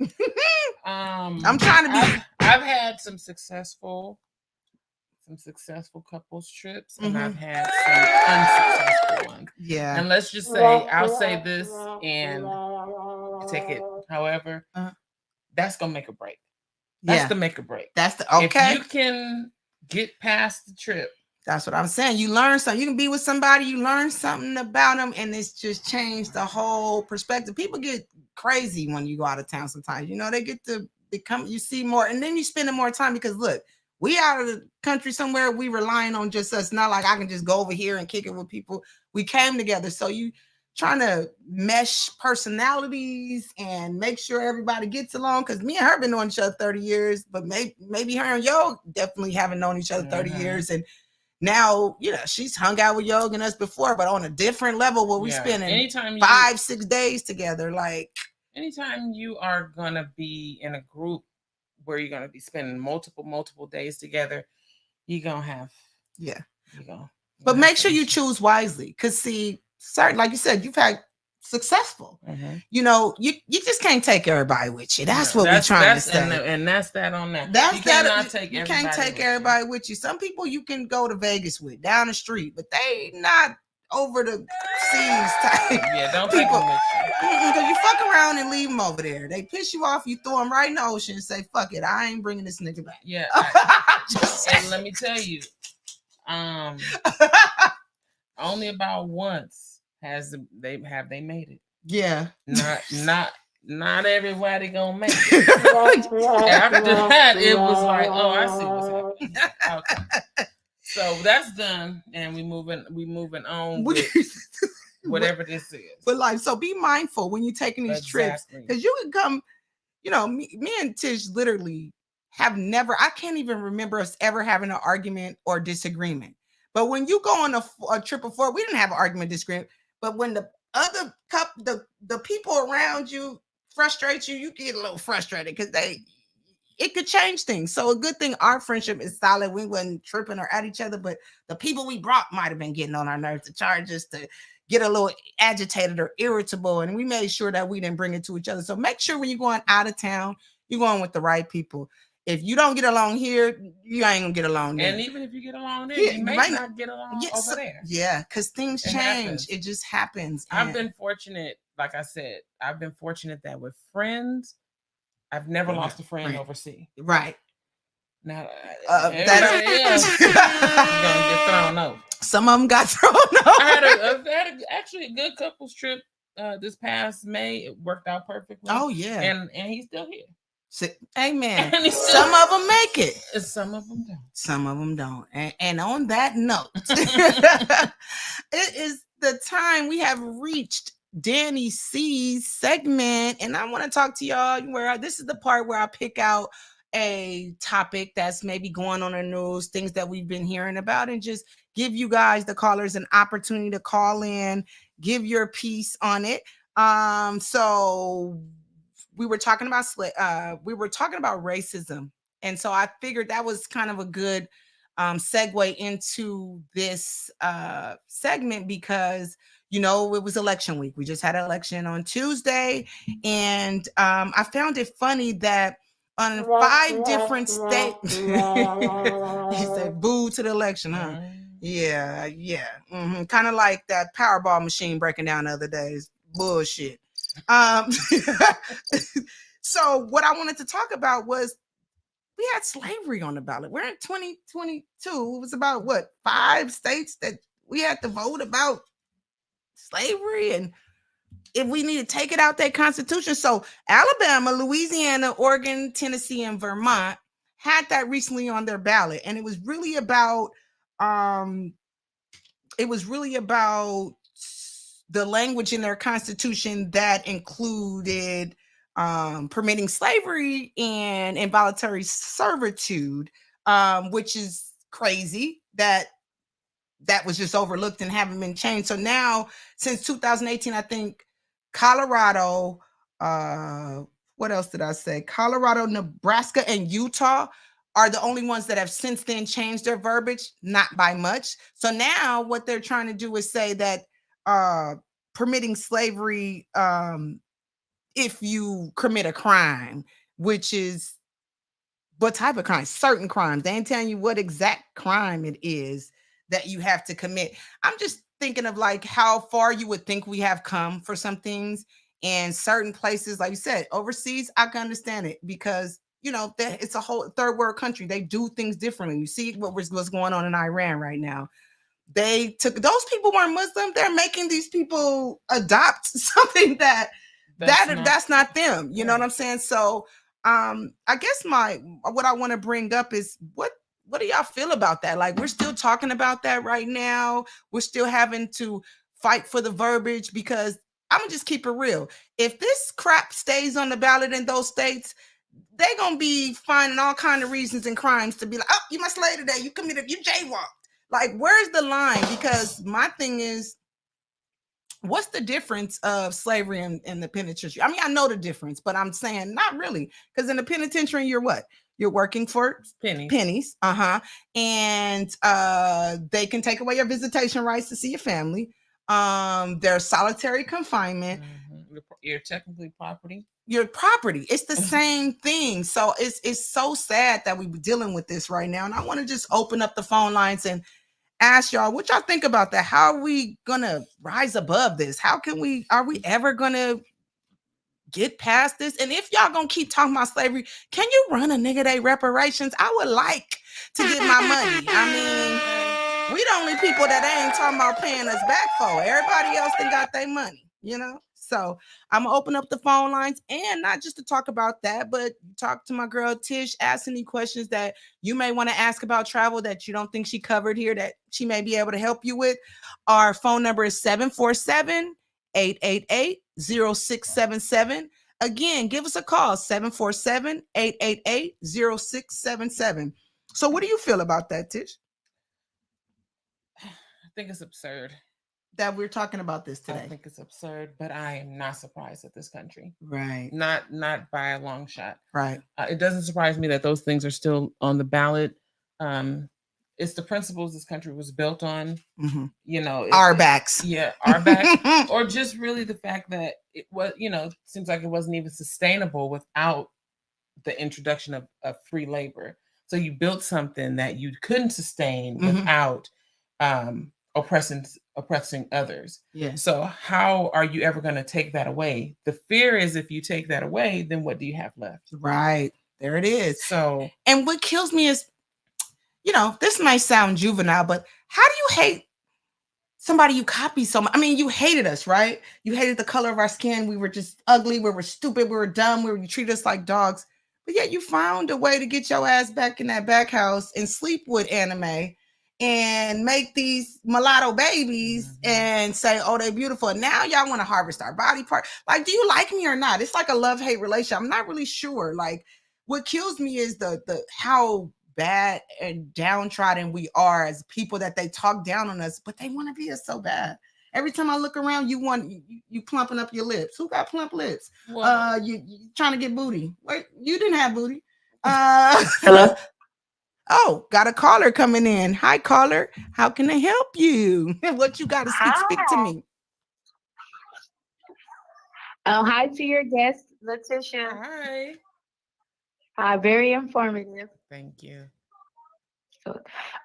I'm trying to be. I've had some successful couples trips, and I've had some unsuccessful ones. Yeah. And let's just say, I'll say this and take it however. That's gonna make a break. That's the make or break. That's the okay. If you can get past the trip. That's what I'm saying. You learn something. You can be with somebody, you learn something about them, and it's just changed the whole perspective. People get crazy when you go out of town sometimes. They get to become, you see more, and then you spend more time because look, we out of the country somewhere, we relying on just us. Not like I can just go over here and kick it with people. We came together. So you trying to mesh personalities and make sure everybody gets along. Because me and her been knowing each other 30 years, but maybe her and Yo definitely haven't known each other 30 years. And now, she's hung out with Yo and us before, but on a different level where we spending 5-6 days together. Like anytime you are going to be in a group where you're going to be spending multiple days together, you're going to have, but make sure you choose wisely. Because certain, like you said, you've had successful, you just can't take everybody with you. That's what we're trying to say. And that's that on that. You can't take everybody with you. Some people you can go to Vegas with down the street, but they not over the seas type. Yeah, don't take them with you. Because you fuck around and leave them over there. They piss you off, you throw them right in the ocean and say, fuck it, I ain't bringing this nigga back. Yeah. And let me tell you, only about once they made it. Yeah. Not everybody gonna make it. After that, it was like, oh, I see what's happening. Okay. So that's done, and we moving on with whatever this is. But like, so be mindful when you're taking these trips, because you can come, me and Tish literally have never, I can't even remember us ever having an argument or disagreement. But when you go on a trip before, we didn't have an argument, disagreement. But when the other the people around you frustrate you, you get a little frustrated because it could change things. So a good thing our friendship is solid. We wasn't tripping or at each other, but the people we brought might have been getting on our nerves to charge us, to get a little agitated or irritable. And we made sure that we didn't bring it to each other. So make sure when you're going out of town, you're going with the right people. If you don't get along here, you ain't gonna get along there. And even if you get along there, you may not get along over there. Yeah, because things change. Happens. It just happens. I've been fortunate, like I said, I've been fortunate that with friends, I've never lost a friend overseas. Right. Now, everybody else gonna get thrown over. Some of them got thrown over. I had actually a good couples trip this past May. It worked out perfectly. Oh yeah, and he's still here. Amen. Some of them make it. Some of them don't. Some of them don't. And on that note, it is the time we have reached Dani C's segment, and I want to talk to y'all where this is the part where I pick out a topic that's maybe going on in the news, things that we've been hearing about, and just give you guys, the callers, an opportunity to call in, give your piece on it. So we were talking about racism, and so I figured that was kind of a good segue into this segment because it was election week. We just had an election on Tuesday, and I found it funny that on 5 different states, he said, "Boo to the election," huh? Yeah. Mm-hmm. Kind of like that Powerball machine breaking down the other days. Bullshit. So what I wanted to talk about was we had slavery on the ballot. We're in 2022. It was about 5 states that we had to vote about slavery, and if we need to take it out their constitution. So Alabama, Louisiana, Oregon, Tennessee, and Vermont had that recently on their ballot, and it was really about the language in their constitution that included permitting slavery and involuntary servitude, which is crazy that was just overlooked and haven't been changed. So now, since 2018, I think Colorado, what else did I say? Colorado, Nebraska, and Utah are the only ones that have since then changed their verbiage, not by much. So now what they're trying to do is say that permitting slavery if you commit a crime, which is what type of crime? Certain crimes. They ain't telling you what exact crime it is that you have to commit. I'm just thinking of how far you would think we have come for some things. And certain places, like you said, overseas, I can understand it because it's a whole third world country. They do things differently. You see what's going on in Iran right now. They took those people weren't Muslim. They're making these people adopt something that's not them. You know what I'm saying? So I guess what I want to bring up is what do y'all feel about that? We're still talking about that right now. We're still having to fight for the verbiage because I'm gonna just keep it real. If this crap stays on the ballot in those states, they're gonna be finding all kind of reasons and crimes to be like, oh, you must slay today, you jaywalked. Where's the line? Because my thing is, what's the difference of slavery and the penitentiary? I mean, I know the difference, but I'm saying not really, because in the penitentiary, you're what? You're working for pennies. And they can take away your visitation rights to see your family. There's solitary confinement. You're technically property. Your property. It's the same thing. So it's so sad that we're dealing with this right now. And I want to just open up the phone lines and ask y'all what y'all think about that. How are we gonna rise above this? Are we ever gonna get past this? And if y'all gonna keep talking about slavery, can you run a nigga day reparations? I would like to get my money. I mean, we the only people that ain't talking about paying us back for. Everybody else done got their money, So I'm gonna open up the phone lines, and not just to talk about that, but talk to my girl Tish, ask any questions that you may want to ask about travel that you don't think she covered here that she may be able to help you with. Our phone number is 747-888-0677. Again, give us a call, 747-888-0677. So what do you feel about that, Tish? I think it's absurd That we're talking about this I today. think it's absurd, but I am not surprised at this country. Right. Not by a long shot. Right. It doesn't surprise me that those things are still on the ballot. It's the principles this country was built on. Mhm. You know, Our backs. Yeah, our backs, or just really the fact that it was, seems like it wasn't even sustainable without the introduction of free labor. So you built something that you couldn't sustain Mhm. without oppressing others. Yeah. So how are you ever going to take that away? The fear is if you take that away, then what do you have left? Right. There it is. So, and what kills me is, this might sound juvenile, but how do you hate somebody you copy so much? I mean, you hated us, right? You hated the color of our skin. We were just ugly. We were stupid. We were dumb. You treated us like dogs. But yet you found a way to get your ass back in that back house and sleep with anime and make these mulatto babies and say, oh, they're beautiful. And now y'all want to harvest our body part. Like, do you like me or not? It's like a love-hate relationship. I'm not really sure. Like, what kills me is the how bad and downtrodden we are as people, that they talk down on us, but they want to be us so bad. Every time I look around, you plumping up your lips. Who got plump lips? Well, you trying to get booty. Wait, you didn't have booty. Hello? Oh, got a caller coming in. Hi, caller. How can I help you? What you got to speak to me? Hi to your guest, Letitia. Hi. Hi, very informative. Thank you.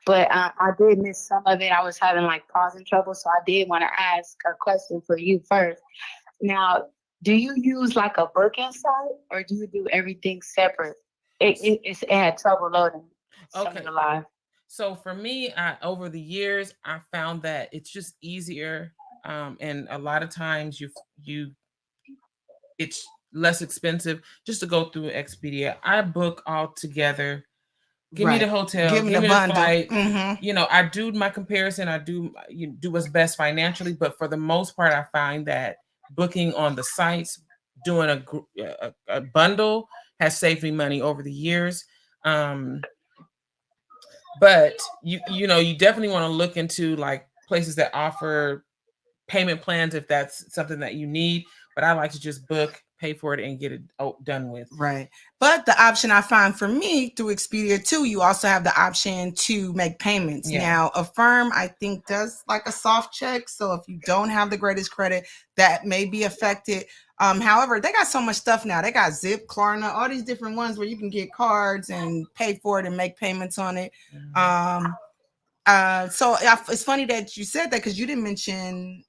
But I did miss some of it. I was having like pausing trouble, so I did want to ask a question for you first. Now, do you use like a booking site, or do you do everything separate? It had trouble loading some of the live. So for me, over the years, I found that it's just easier, and a lot of times it's less expensive just to go through Expedia. I book all together. Give me the hotel, give me the flight. I do my comparison. I do what's best financially, but for the most part, I find that booking on the sites, doing a bundle, has saved me money over the years. But you definitely want to look into like places that offer payment plans if that's something that you need. But I like to just book, pay for it, and get it done with. Right. But the option I find for me through Expedia too, you also have the option to make payments. Yeah. Now, Affirm, I think, does like a soft check. So if you don't have the greatest credit, that may be affected. However, they got so much stuff now. They got Zip, Klarna, all these different ones where you can get cards and pay for it and make payments on it. So it's funny that you said that, because you didn't mention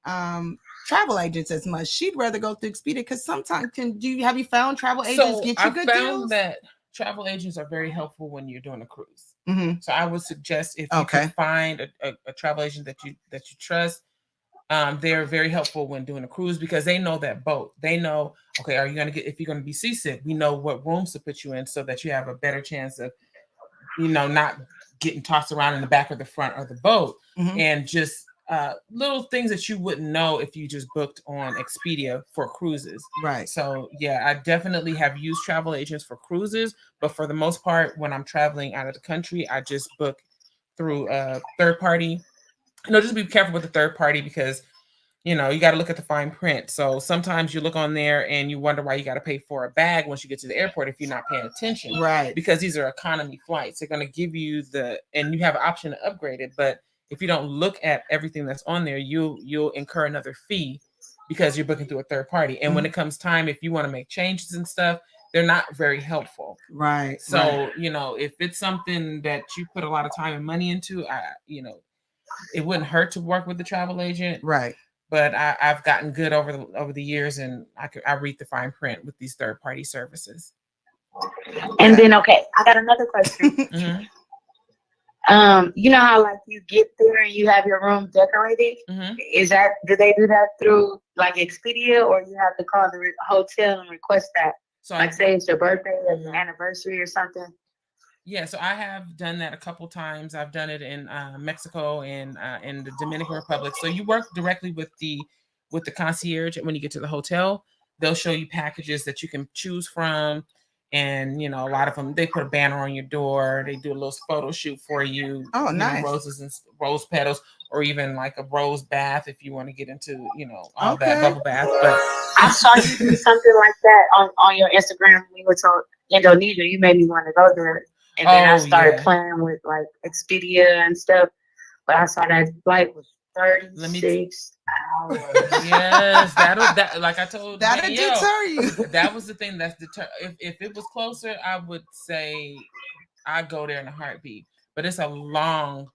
travel agents as much. She'd rather go through Expedia, because sometimes have you found travel agents get you good deals? I found that travel agents are very helpful when you're doing a cruise. So I would suggest if you can find a travel agent that you trust, they're very helpful when doing a cruise, because they know that boat. They know, okay, if you're going to be seasick, we know what rooms to put you in so that you have a better chance of, not getting tossed around in the back or the front of the boat, and just little things that you wouldn't know if you just booked on Expedia for cruises. Right. So yeah, I definitely have used travel agents for cruises, but for the most part, when I'm traveling out of the country, I just book through a third party. Just be careful with the third party, because you got to look at the fine print. So sometimes you look on there and you wonder why you got to pay for a bag once you get to the airport if you're not paying attention. Right. Because these are economy flights. They're going to give you and you have an option to upgrade it. But if you don't look at everything that's on there, you'll incur another fee because you're booking through a third party. And when it comes time, if you want to make changes and stuff, they're not very helpful. Right. So, if it's something that you put a lot of time and money into, it wouldn't hurt to work with the travel agent. Right. But I've gotten good over the years, and I read the fine print with these third party services. And then, okay, I got another question. You know how like you get there and you have your room decorated? Do they do that through like Expedia, or you have to call the hotel and request that? So Like, say it's your birthday or your Mhm. anniversary or something. Yeah, so I have done that a couple times. I've done it in Mexico and in the Dominican Republic. So you work directly with the concierge, and when you get to the hotel, they'll show you packages that you can choose from. And a lot of them, they put a banner on your door. They do a little photo shoot for you. Oh, nice. Roses and rose petals, or even like a rose bath if you want to get into all Okay. that bubble bath. But I saw you do something like that on your Instagram when you went to Indonesia. You made me want to go there. And then I started playing with like Expedia and stuff. But I saw that flight was 36 hours. Yes, that like I told that'll Danielle, deter you. that was the thing that's deter. If it was closer, I would say I'd go there in a heartbeat. But it's a long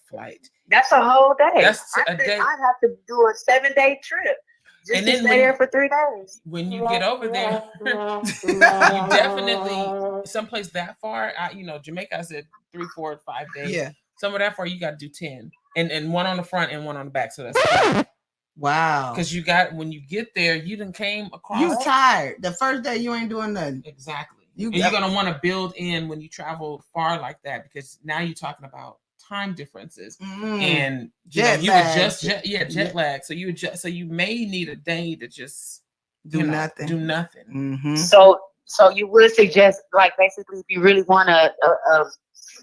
flight. That's a whole day. That's a day. I'd have to do a 7-day trip just And to then stay there for 3 days. When you get over there, you definitely someplace that far. Jamaica, I said 3, 4, 5 days. Yeah. Somewhere that far, you got to do 10, and one on the front and one on the back. So that's 12. Wow. Because when you get there, you done came across. You tired. The first day you ain't doing nothing. Exactly. You're gonna want to build in when you travel far like that, because now you're talking about time differences and jet lag. So you may need a day to just do nothing. Mm-hmm. So you would suggest, like, basically, if you really want a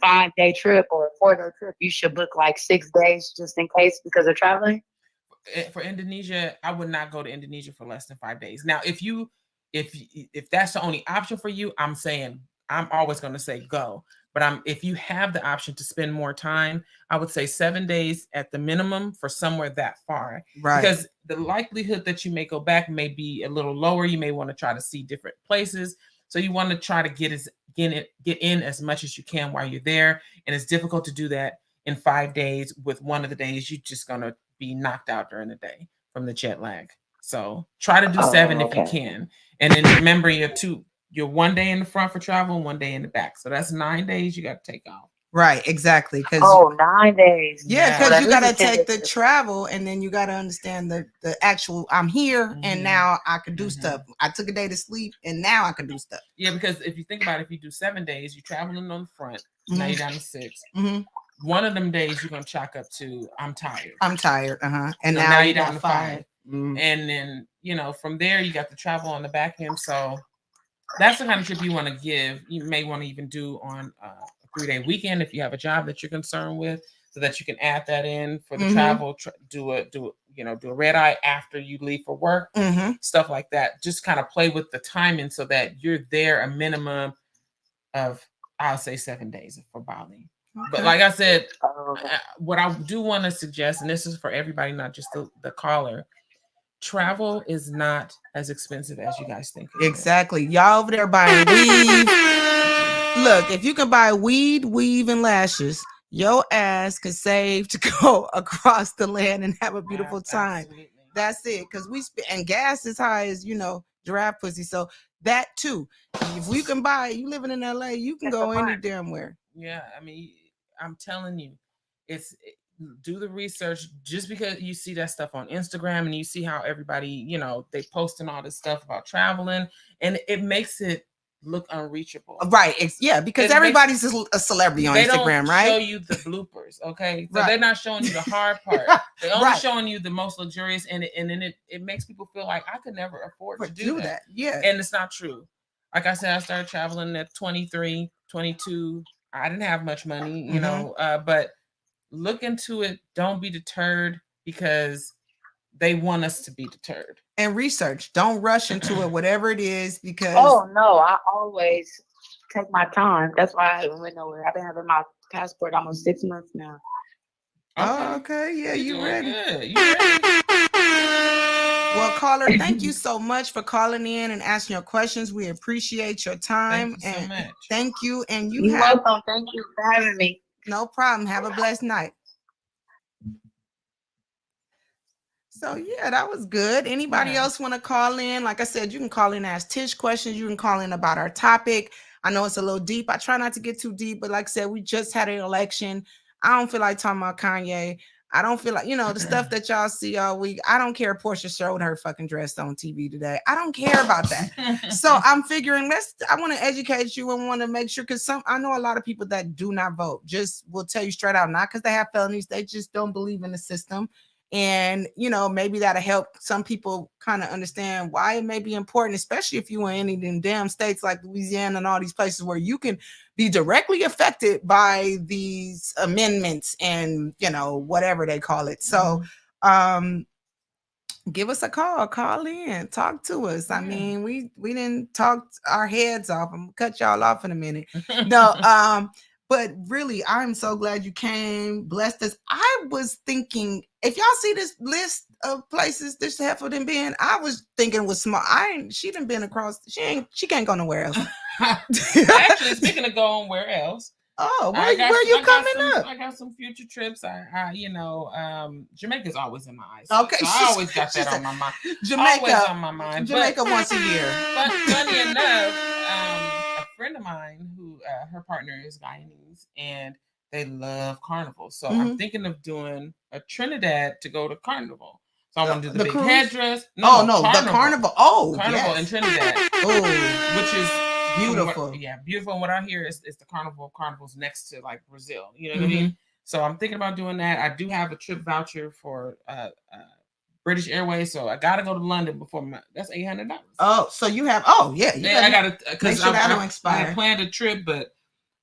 5-day trip or a 4-day trip, you should book like 6 days just in case because of traveling. For Indonesia, I would not go to Indonesia for less than 5 days. Now, if that's the only option for you, I'm always going to say go. But if you have the option to spend more time, I would say 7 days at the minimum for somewhere that far. Right. Because the likelihood that you may go back may be a little lower. You may want to try to see different places. So you want to try to get in as much as you can while you're there. And it's difficult to do that in 5 days. With one of the days, you're just going to be knocked out during the day from the jet lag. So try to do 7 if you can. And then remember you're 1 day in the front for travel and 1 day in the back. So that's 9 days you got to take off. Right, exactly. 9 days. Yeah, because you got to take the travel, and then you got to understand the actual, I'm here, and now I can do stuff. I took a day to sleep, and now I can do stuff. Yeah, because if you think about it, if you do 7 days, you're traveling on the front, now you're down to 6. One of them days you're going to chalk up to, I'm tired. And now you're down to 5. And then, from there, you got the travel on the back end. So that's the kind of trip you want to give. You may want to even do on a 3-day weekend if you have a job that you're concerned with, so that you can add that in for the travel. Do a red eye after you leave for work, stuff like that. Just kind of play with the timing so that you're there a minimum of, I'll say, 7 days for Bali. But like I said, what I do want to suggest, and this is for everybody, not just the caller, travel is not as expensive as you guys think. Exactly. Y'all over there buying weave. Look, if you can buy weed, weave, and lashes, your ass could save to go across the land and have a beautiful time. Absolutely. That's it. Because and gas is high as, giraffe pussy. So that too. If we can buy, you living in LA, you can go any damn where. Yeah, I mean, I'm telling you, do the research. Just because you see that stuff on Instagram and you see how everybody, they posting all this stuff about traveling, and it makes it look unreachable. Right. Because everybody's a celebrity on Instagram, right? They don't show you the bloopers, okay? So they're not showing you the hard part. They're only showing you the most luxurious, and then it makes people feel like I could never afford to do that. Yeah. And it's not true. Like I said, I started traveling at 23, 22. I didn't have much money, but look into it. Don't be deterred because they want us to be deterred. And research. Don't rush into it, whatever it is, because I always take my time. That's why I haven't went nowhere. I've been having my passport almost 6 months now. Okay. Yeah, you ready? Good. You ready? Well, caller, thank you so much for calling in and asking your questions. We appreciate your time. Thank you so much. Thank you. And You're welcome. Thank you for having me. No problem. Have a blessed night. So yeah, that was good. Anybody else want to call in? Like I said, you can call in and ask Tish questions. You can call in about our topic. I know it's a little deep. I try not to get too deep, but like I said, we just had an election. I don't feel like talking about Kanye. I don't feel like, the stuff that y'all see all week. I don't care. Portia showed her fucking dress on TV today. I don't care about that. So I'm figuring I want to educate you and want to make sure, because I know a lot of people that do not vote just will tell you straight out, not because they have felonies, they just don't believe in the system. And, maybe that'll help some people kind of understand why it may be important, especially if you are in any of them damn states like Louisiana and all these places where you can be directly affected by these amendments and, whatever they call it. So, give us a call in, talk to us. I mean, we didn't talk our heads off. I'm gonna cut y'all off in a minute. No, but really, I'm so glad you came, blessed us. I was thinking, if y'all see this list of places this heifer done been, I was thinking it was small. She done been across. She can't go nowhere else. Actually, speaking of going where else? Oh, where you coming up? I got some future trips. Jamaica's always in my eyes. Okay, so I always got that on my mind. Jamaica, always on my mind. Jamaica once a year. But funny enough, a friend of mine who her partner is Guyanese, and they love carnival. So I'm thinking of doing a Trinidad to go to carnival. So I want to do the big headdress. No, the carnival. Oh, carnival in Trinidad. Oh, which is beautiful. Beautiful. And what I hear is the carnivals next to like Brazil. You know what I mean? So I'm thinking about doing that. I do have a trip voucher for British Airways, so I gotta go to London before that's $800. Oh, so you have? Oh, yeah. I gotta, because I planned a trip, but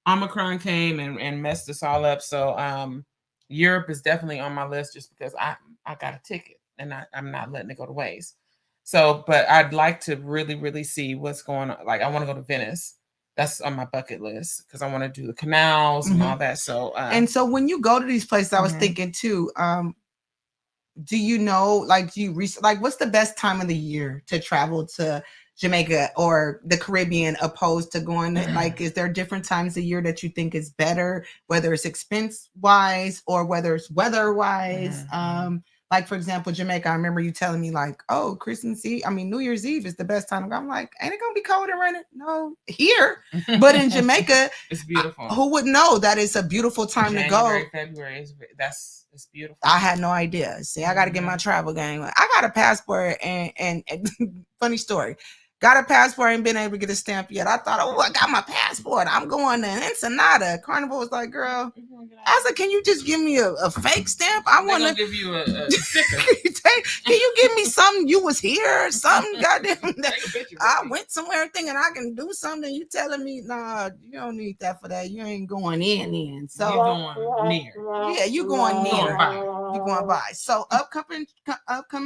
Omicron came and messed us all up. So Europe is definitely on my list just because I got a ticket and I'm not letting it go to waste. So, but I'd like to really, really see what's going on. Like, I want to go to Venice. That's on my bucket list because I want to do the canals and all that. So, and so when you go to these places, I was thinking too, do you know, like, what's the best time of the year to travel to Jamaica or the Caribbean opposed to going like, is there different times of year that you think is better, whether it's expense wise or whether it's weather wise? Like, for example, Jamaica, I remember you telling me like, oh, New Year's Eve is the best time. I'm like, ain't it going to be cold and raining? No, here. But in Jamaica, it's beautiful. Who would know that it's a beautiful time to go? February, it's beautiful. I had no idea. See, I got to get my travel game. I got a passport and funny story. Got a passport, ain't been able to get a stamp yet. I thought, I got my passport. I'm going to Ensenada. Carnival was like, girl, I said, can you just give me a fake stamp? I want to give you a sticker. Can you give me something? You was here, something. Goddamn, I went somewhere thinking I can do something. You telling me, nah, you don't need that for that. You ain't going in. So you're going near. Yeah, you going near. You going by. So upcoming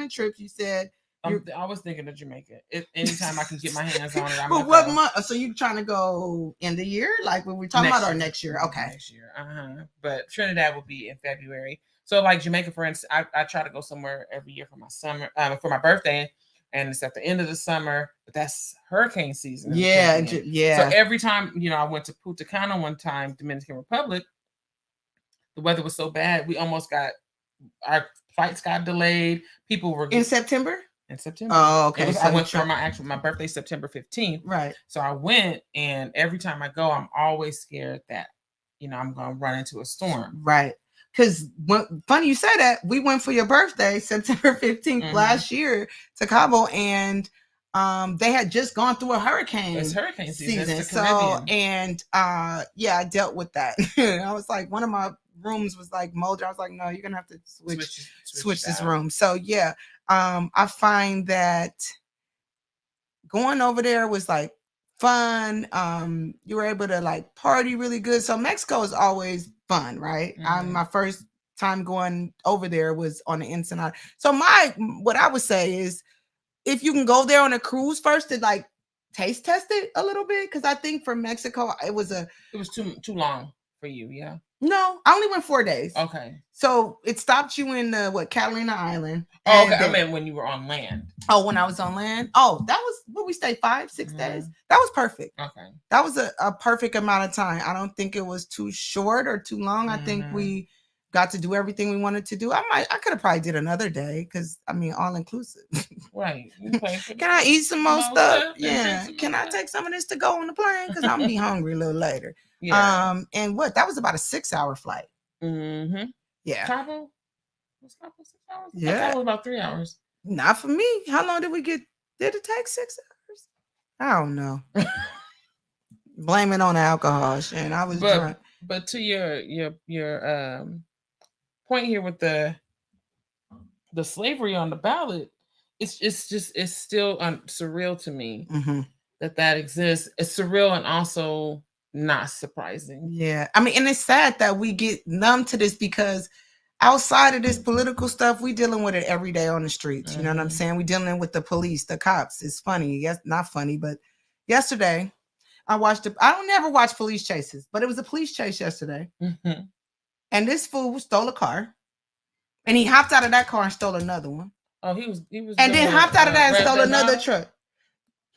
trips, you said. I was thinking of Jamaica. Anytime I can get my hands on it. But what month? So you trying to go in the year, like when we're talking about, or next year? Okay, next year. But Trinidad will be in February. So like Jamaica, for instance, I try to go somewhere every year for my summer, for my birthday, and it's at the end of the summer. But that's hurricane season. Yeah. So every time, I went to Punta Cana one time, Dominican Republic. The weather was so bad, our flights got delayed. People were in September. In September. Oh, okay. I went for my birthday, September 15th. Right. So I went, and every time I go, I'm always scared that, I'm going to run into a storm. Right. Because funny you say that, we went for your birthday, September 15th last year to Cabo, and they had just gone through a hurricane. It's hurricane season. It's the Caribbean. And I dealt with that. I was like, one of my rooms was like molded. I was like, no, you're gonna have to switch this room. So yeah. I find that going over there was like fun. You were able to like party really good. So Mexico is always fun, right? My first time going over there was on the Ensenada. So what I would say is, if you can go there on a cruise first to like taste test it a little bit, because I think for Mexico it was too long for you. Yeah. No, I only went 4 days. Okay. So it stopped you in Catalina Island. Oh, okay. I meant when you were on land. Oh, when I was on land. Oh, that was what we stayed 5-6 days. That was perfect. Okay. That was a perfect amount of time. I don't think it was too short or too long. I think we got to do everything we wanted to do. I could have probably did another day because all inclusive. Right. Can I eat some more stuff? Yeah. Can I take some of this to go on the plane? Because I'm gonna be hungry a little later. Yeah. And that was about a 6-hour flight. Mm-hmm. Yeah. Cabo? Was it 6 hours? Yeah. I thought it was about 3 hours. Not for me. How long did we get? Did it take 6 hours? I don't know. Blame it on the alcohol, Shane. I was drunk. But to your point here with the slavery on the ballot, it's still surreal to me that exists. It's surreal and also not surprising. Yeah, I mean, and it's sad that we get numb to this because outside of this political stuff, we dealing with it every day on the streets. You know what I'm saying? We dealing with the police, the cops. It's funny, yes, not funny, but yesterday I don't never watch police chases, but it was a police chase yesterday, and this fool stole a car, and he hopped out of that car and stole another one. Oh, he was, and then hopped out of that and stole another truck.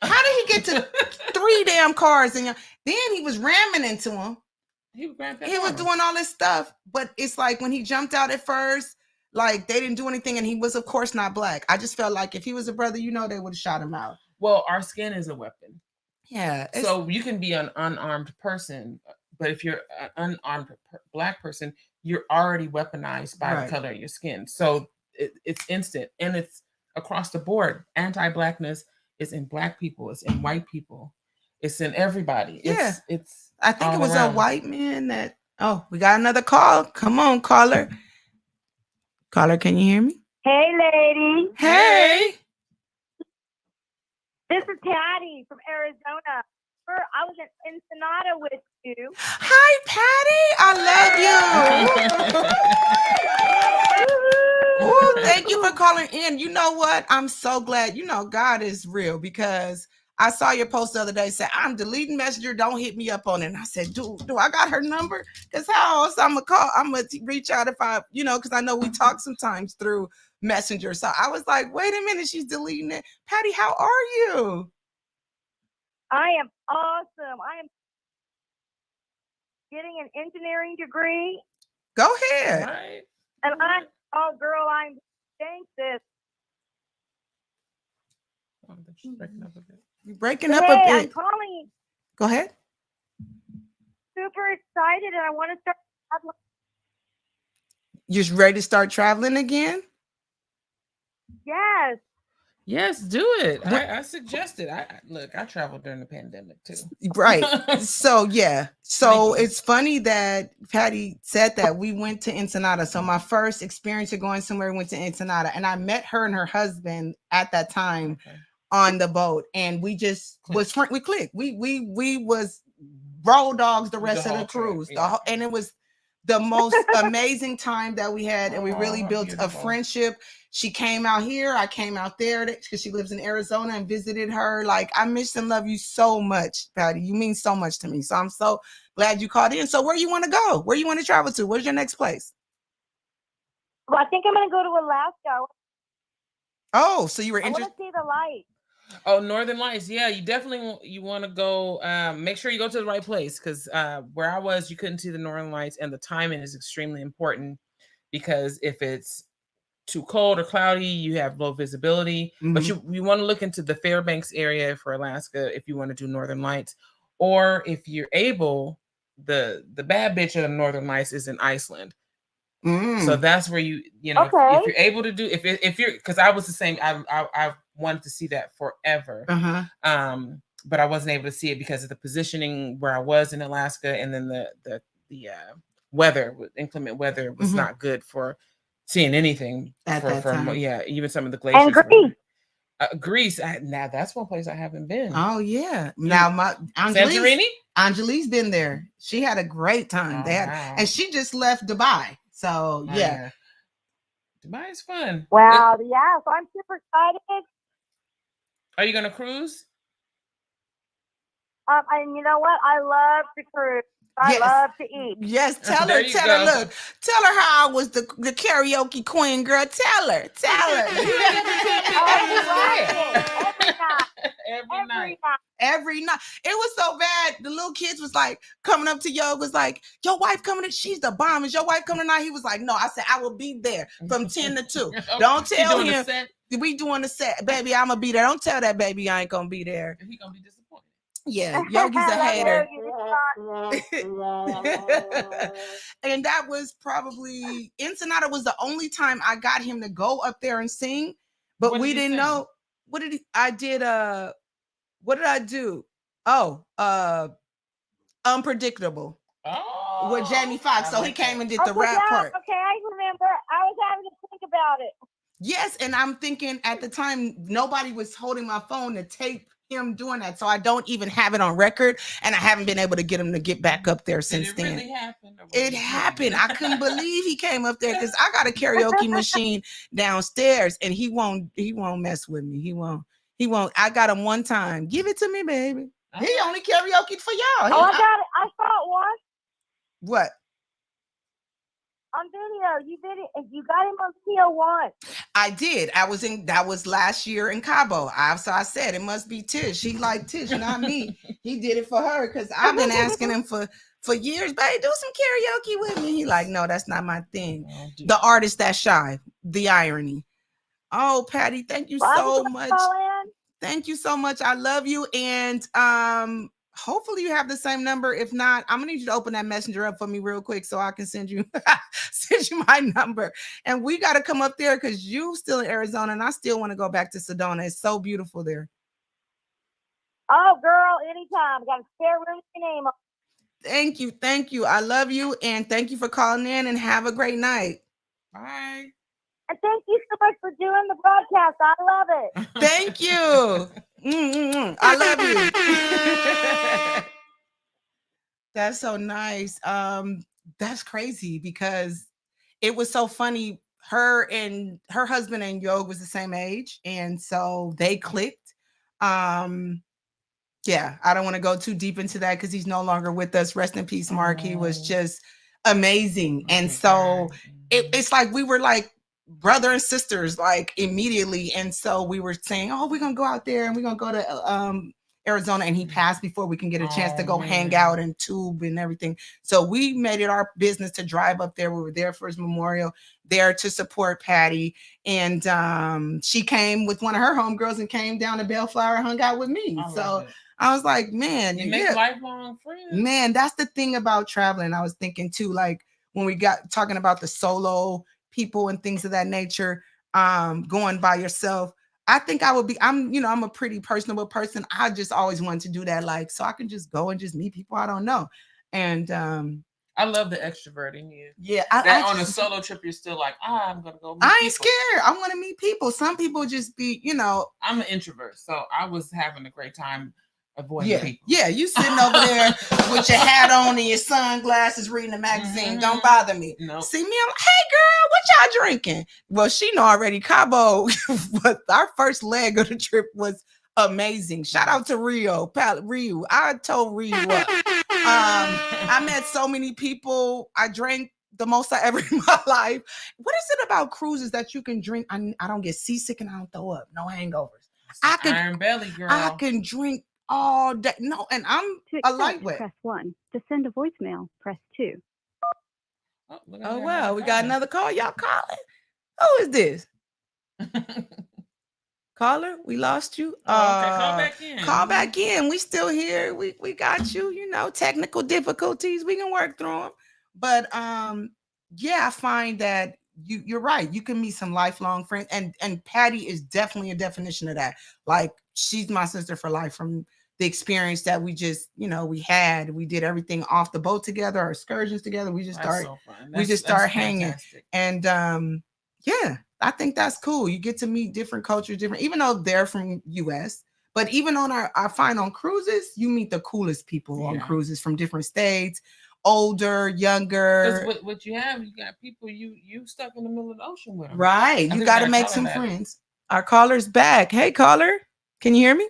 How did he get to 3 damn cars? And then he was ramming into them. He was doing all this stuff, but it's like when he jumped out at first, like they didn't do anything, and he was, of course, not black. I just felt like if he was a brother, they would have shot him out. Well, our skin is a weapon. Yeah. So you can be an unarmed person, but if you're an unarmed black person, you're already weaponized by the color of your skin. So it's instant, and it's across the board. Anti-blackness is in black people. It's in white people. It's in everybody. It's I think it was around. A white man that. Oh, we got another call. Come on, caller. Caller, can you hear me? Hey, lady. Hey. This is Patty from Arizona. I was in Ensenada with you. Hi, Patty. I love you. Ooh, thank you for calling in. You know what? I'm so glad. You know, God is real because I saw your post the other day say, I'm deleting Messenger. Don't hit me up on it. And I said, do I got her number? Because how else I'm going to call? I'm going to reach out if I, because I know we talk sometimes through Messenger. So I was like, wait a minute. She's deleting it. Patty, how are you? I am awesome. I am getting an engineering degree. Go ahead. Right. And I'm this. Oh, she's breaking up a bit. You're breaking up a bit. I'm calling. Go ahead. Super excited, and I want to start traveling. You're ready to start traveling again? Yes. Yes, do it. I suggest it. I traveled during the pandemic too. Right. So yeah. So it's funny that Patty said that. We went to Ensenada. So my first experience of going somewhere went to Ensenada, and I met her and her husband at that time on the boat, and we just we clicked. We was road dogs the rest of the cruise. Yeah. And it was the most amazing time that we had, and we really built a friendship. She came out here, I came out there because she lives in Arizona, and visited her. Like, I miss and love you so much, Patty. You mean so much to me. So I'm so glad you called in. So where you want to go? Where you want to travel to? Where's your next place? Well, I think I'm going to go to Alaska. Oh, so you were interested? I want to see the light. Oh, Northern Lights. Yeah, you definitely want to go. Make sure you go to the right place, because where I was, you couldn't see the Northern Lights, and the timing is extremely important, because if it's too cold or cloudy, you have low visibility. But you want to look into the Fairbanks area for Alaska if you want to do Northern Lights, or if you're able, the bad bitch of the Northern Lights is in Iceland. So that's where if you're able to do, if you're, because I was the same. I wanted to see that forever. But I wasn't able to see it because of the positioning where I was in Alaska, and then the weather, inclement weather, was not good for seeing anything at that time. Yeah, even some of the glaciers. And Greece. Greece. Now that's one place I haven't been. Oh yeah. Now my Angelique's been there. She had a great time. And she just left Dubai. So yeah. Dubai is fun. Wow. Yeah. So I'm super excited. Are you gonna cruise? And you know what? I love to cruise. I love to eat. Yes, tell her, look, tell her how I was the karaoke queen, girl. Tell her. Every night. It was so bad. The little kids was like coming up to Yo, was like, your wife coming in? She's the bomb. Is your wife coming tonight? He was like, no. I said, I will be there from 10 to 2. Don't tell him. We doing the set. Baby, I'm going to be there. Don't tell that baby I ain't going to be there. He going to be disappointed. Yeah, Yogi's a hater. And that was probably Ensenada was the only time I got him to go up there and sing, but What we did he didn't sing? know what did he, I did what did I do? Oh, Unpredictable Oh, with Jamie Foxx. I So he like came that. and did the Okay, rap yeah, part. okay, I remember. I was having to think about it. Yes, and I'm thinking at the time nobody was holding my phone to tape him doing that, so I don't even have it on record, and I haven't been able to get him to get back up there since Did it then. really happen? Or was It he happened. playing? I couldn't believe he came up there because I got a karaoke machine downstairs, and he won't mess with me. He won't. I got him one time. Give it to me, baby. He only karaoke for y'all. Oh, I got it. I saw it once What? on video. You got him on PO1. I did. That was last year in Cabo. So I said it must be Tish. He liked Tish, not me. He did it for her because I've been asking him for years, babe, do some karaoke with me. He like, no, that's not my thing. The artist that shy. The irony. Oh, Patty, thank you so much. Thank you so much. I love you. And hopefully you have the same number. If not, I'm gonna need you to open that messenger up for me real quick so I can send you my number. And we got to come up there because you still in Arizona and I still want to go back to Sedona. It's so beautiful there. Oh, girl, anytime. Got a spare room with your name on. Thank you. Thank you. I love you. And thank you for calling in and have a great night. Bye. And thank you so much for doing the broadcast. I love it. Thank you. I love you. That's so nice. That's crazy because it was so funny. Her and her husband and Yog was the same age, and so they clicked. Yeah, I don't want to go too deep into that because he's no longer with us. Rest in peace, Mark. He was just amazing, and so it's like we were like brother and sisters, like immediately. And so we were saying, oh, we're gonna go out there and we're gonna go to Arizona, and he passed before we can get a chance to go hang out and tube and everything. So we made it our business to drive up there. We were there for his memorial, there to support Patty. And she came with one of her homegirls and came down to Bellflower and hung out with me. So I was like, man, you make lifelong friends. Man, that's the thing about traveling. I was thinking too, like when we got talking about the solo people and things of that nature, going by yourself. I think I would be, I'm a pretty personable person. I just always wanted to do that, like, so I can just go and just meet people I don't know. And I love the extrovert in you. Yeah. On a solo trip, you're still like, I'm going to go meet I ain't people. scared. I want to meet people. Some people just be, I'm an introvert, so I was having a great time avoiding people. Yeah, you sitting over there with your hat on and your sunglasses reading the magazine. Don't bother me. Nope. See me, I'm like, hey girl, what y'all drinking? Well, she know already. Cabo, but our first leg of the trip was amazing. Shout out to Ryu. I told Ryu up. I met so many people. I drank the most I ever in my life. What is it about cruises that you can drink? I don't get seasick and I don't throw up. No hangovers. Iron belly, girl. I can drink all day. No, and I'm a lightweight. Press 1. To send a voicemail, press 2. Oh, well, we got another call. Y'all calling? Who is this? Caller, we lost you. Okay, call back in. Call back in. We still here. We got you. Technical difficulties. We can work through them. But yeah, I find that you're right. You can meet some lifelong friends, and Patty is definitely a definition of that. Like, she's my sister for life from the experience that we just, we had. We did everything off the boat together, our excursions together. We just start hanging. Fantastic. And yeah, I think that's cool. You get to meet different cultures, even though they're from US. But even on I find on cruises, you meet the coolest people on cruises from different states, older, younger. Because what you have, you got people you stuck in the middle of the ocean with them. Right. You got to make some friends. Our caller's back. Hey, caller. Can you hear me?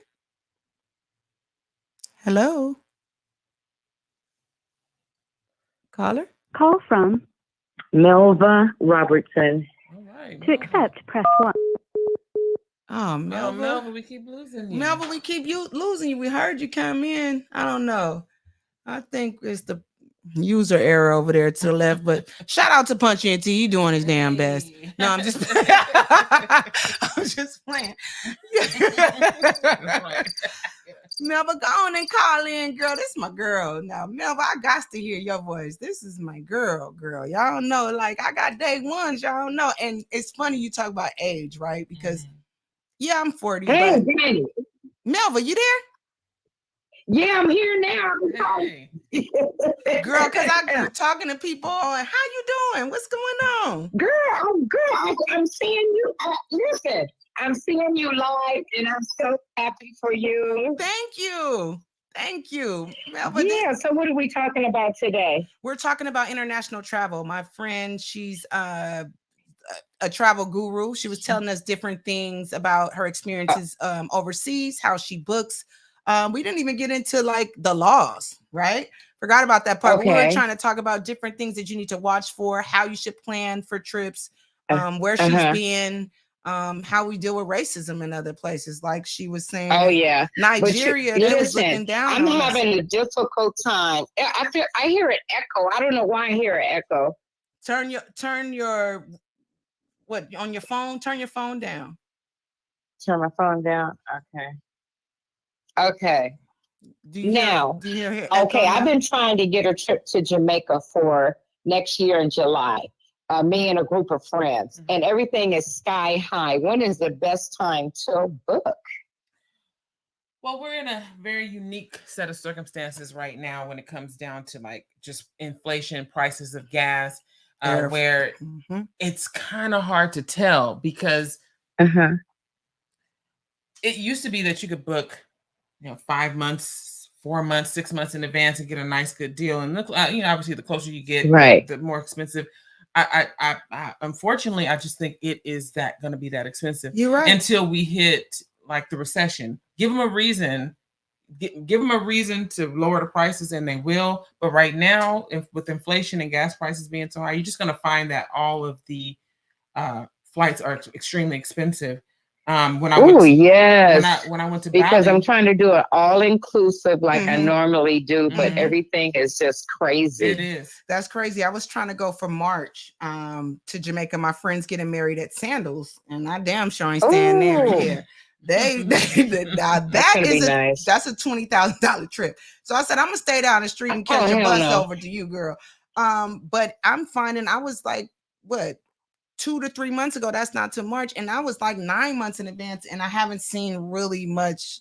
Hello? Caller? Call from Melva Robertson. All right. To accept, press 1. Oh, Melva. Melva, we keep losing you. Melva, we keep losing you. We heard you come in. I don't know. I think it's the user error over there to the left, but shout out to PunchEnt. You doing his damn best. No, I'm just I'm just playing. Melva, go on and call in, girl. This is my girl. Now, Melva, I got to hear your voice. This is my girl. Y'all don't know. Like, I got day ones. Y'all don't know. And it's funny you talk about age, right? Because, yeah, I'm 40. Hey, but Dani. Melva, you there? Yeah, I'm here now. Hey. Girl, because I'm talking to people on, how you doing? What's going on? Girl, I'm seeing you. Listen, I'm seeing you live, and I'm so happy for you. Thank you. Melva, Yeah, so what are we talking about today? we're talking about international travel. My friend, she's a travel guru. She was telling us different things about her experiences overseas, how she books. We didn't even get into like the laws, right? Forgot about that part. Okay. We were trying to talk about different things that you need to watch for, how you should plan for trips, where she's been, how we deal with racism in other places. Like she was saying, Oh yeah, Nigeria, they was looking down. I'm on having us. a difficult time. I hear an echo. I don't know why I hear an echo. Turn your what on your phone? Turn your phone down. Turn my phone down. Okay. Do you Now, hear echo okay, now? I've been trying to get a trip to Jamaica for next year in July. Me and a group of friends, and everything is sky high. When is the best time to book? Well, we're in a very unique set of circumstances right now when it comes down to like just inflation, prices of gas, where it's kind of hard to tell because it used to be that you could book, 5 months, 4 months, 6 months in advance and get a nice good deal. And obviously the closer you get, Right, the more expensive. I unfortunately, I just think it is going to be that expensive. You're right. Until we hit like the recession. Give them a reason. Give them a reason to lower the prices, and they will. But right now, with inflation and gas prices being so high, you're just going to find that all of the flights are extremely expensive. When I went to because Bali, I'm trying to do it all inclusive like I normally do, but everything is just crazy. It is. That's crazy. I was trying to go for March to Jamaica. My friend's getting married at Sandals, and I damn sure ain't staying there. Yeah. That is nice. That's a $20,000 trip. So I said, I'm gonna stay down the street and catch a bus over to you, girl. But I'm finding I was like, what, 2 to 3 months ago, that's not till March, and I was like 9 months in advance, and I haven't seen really much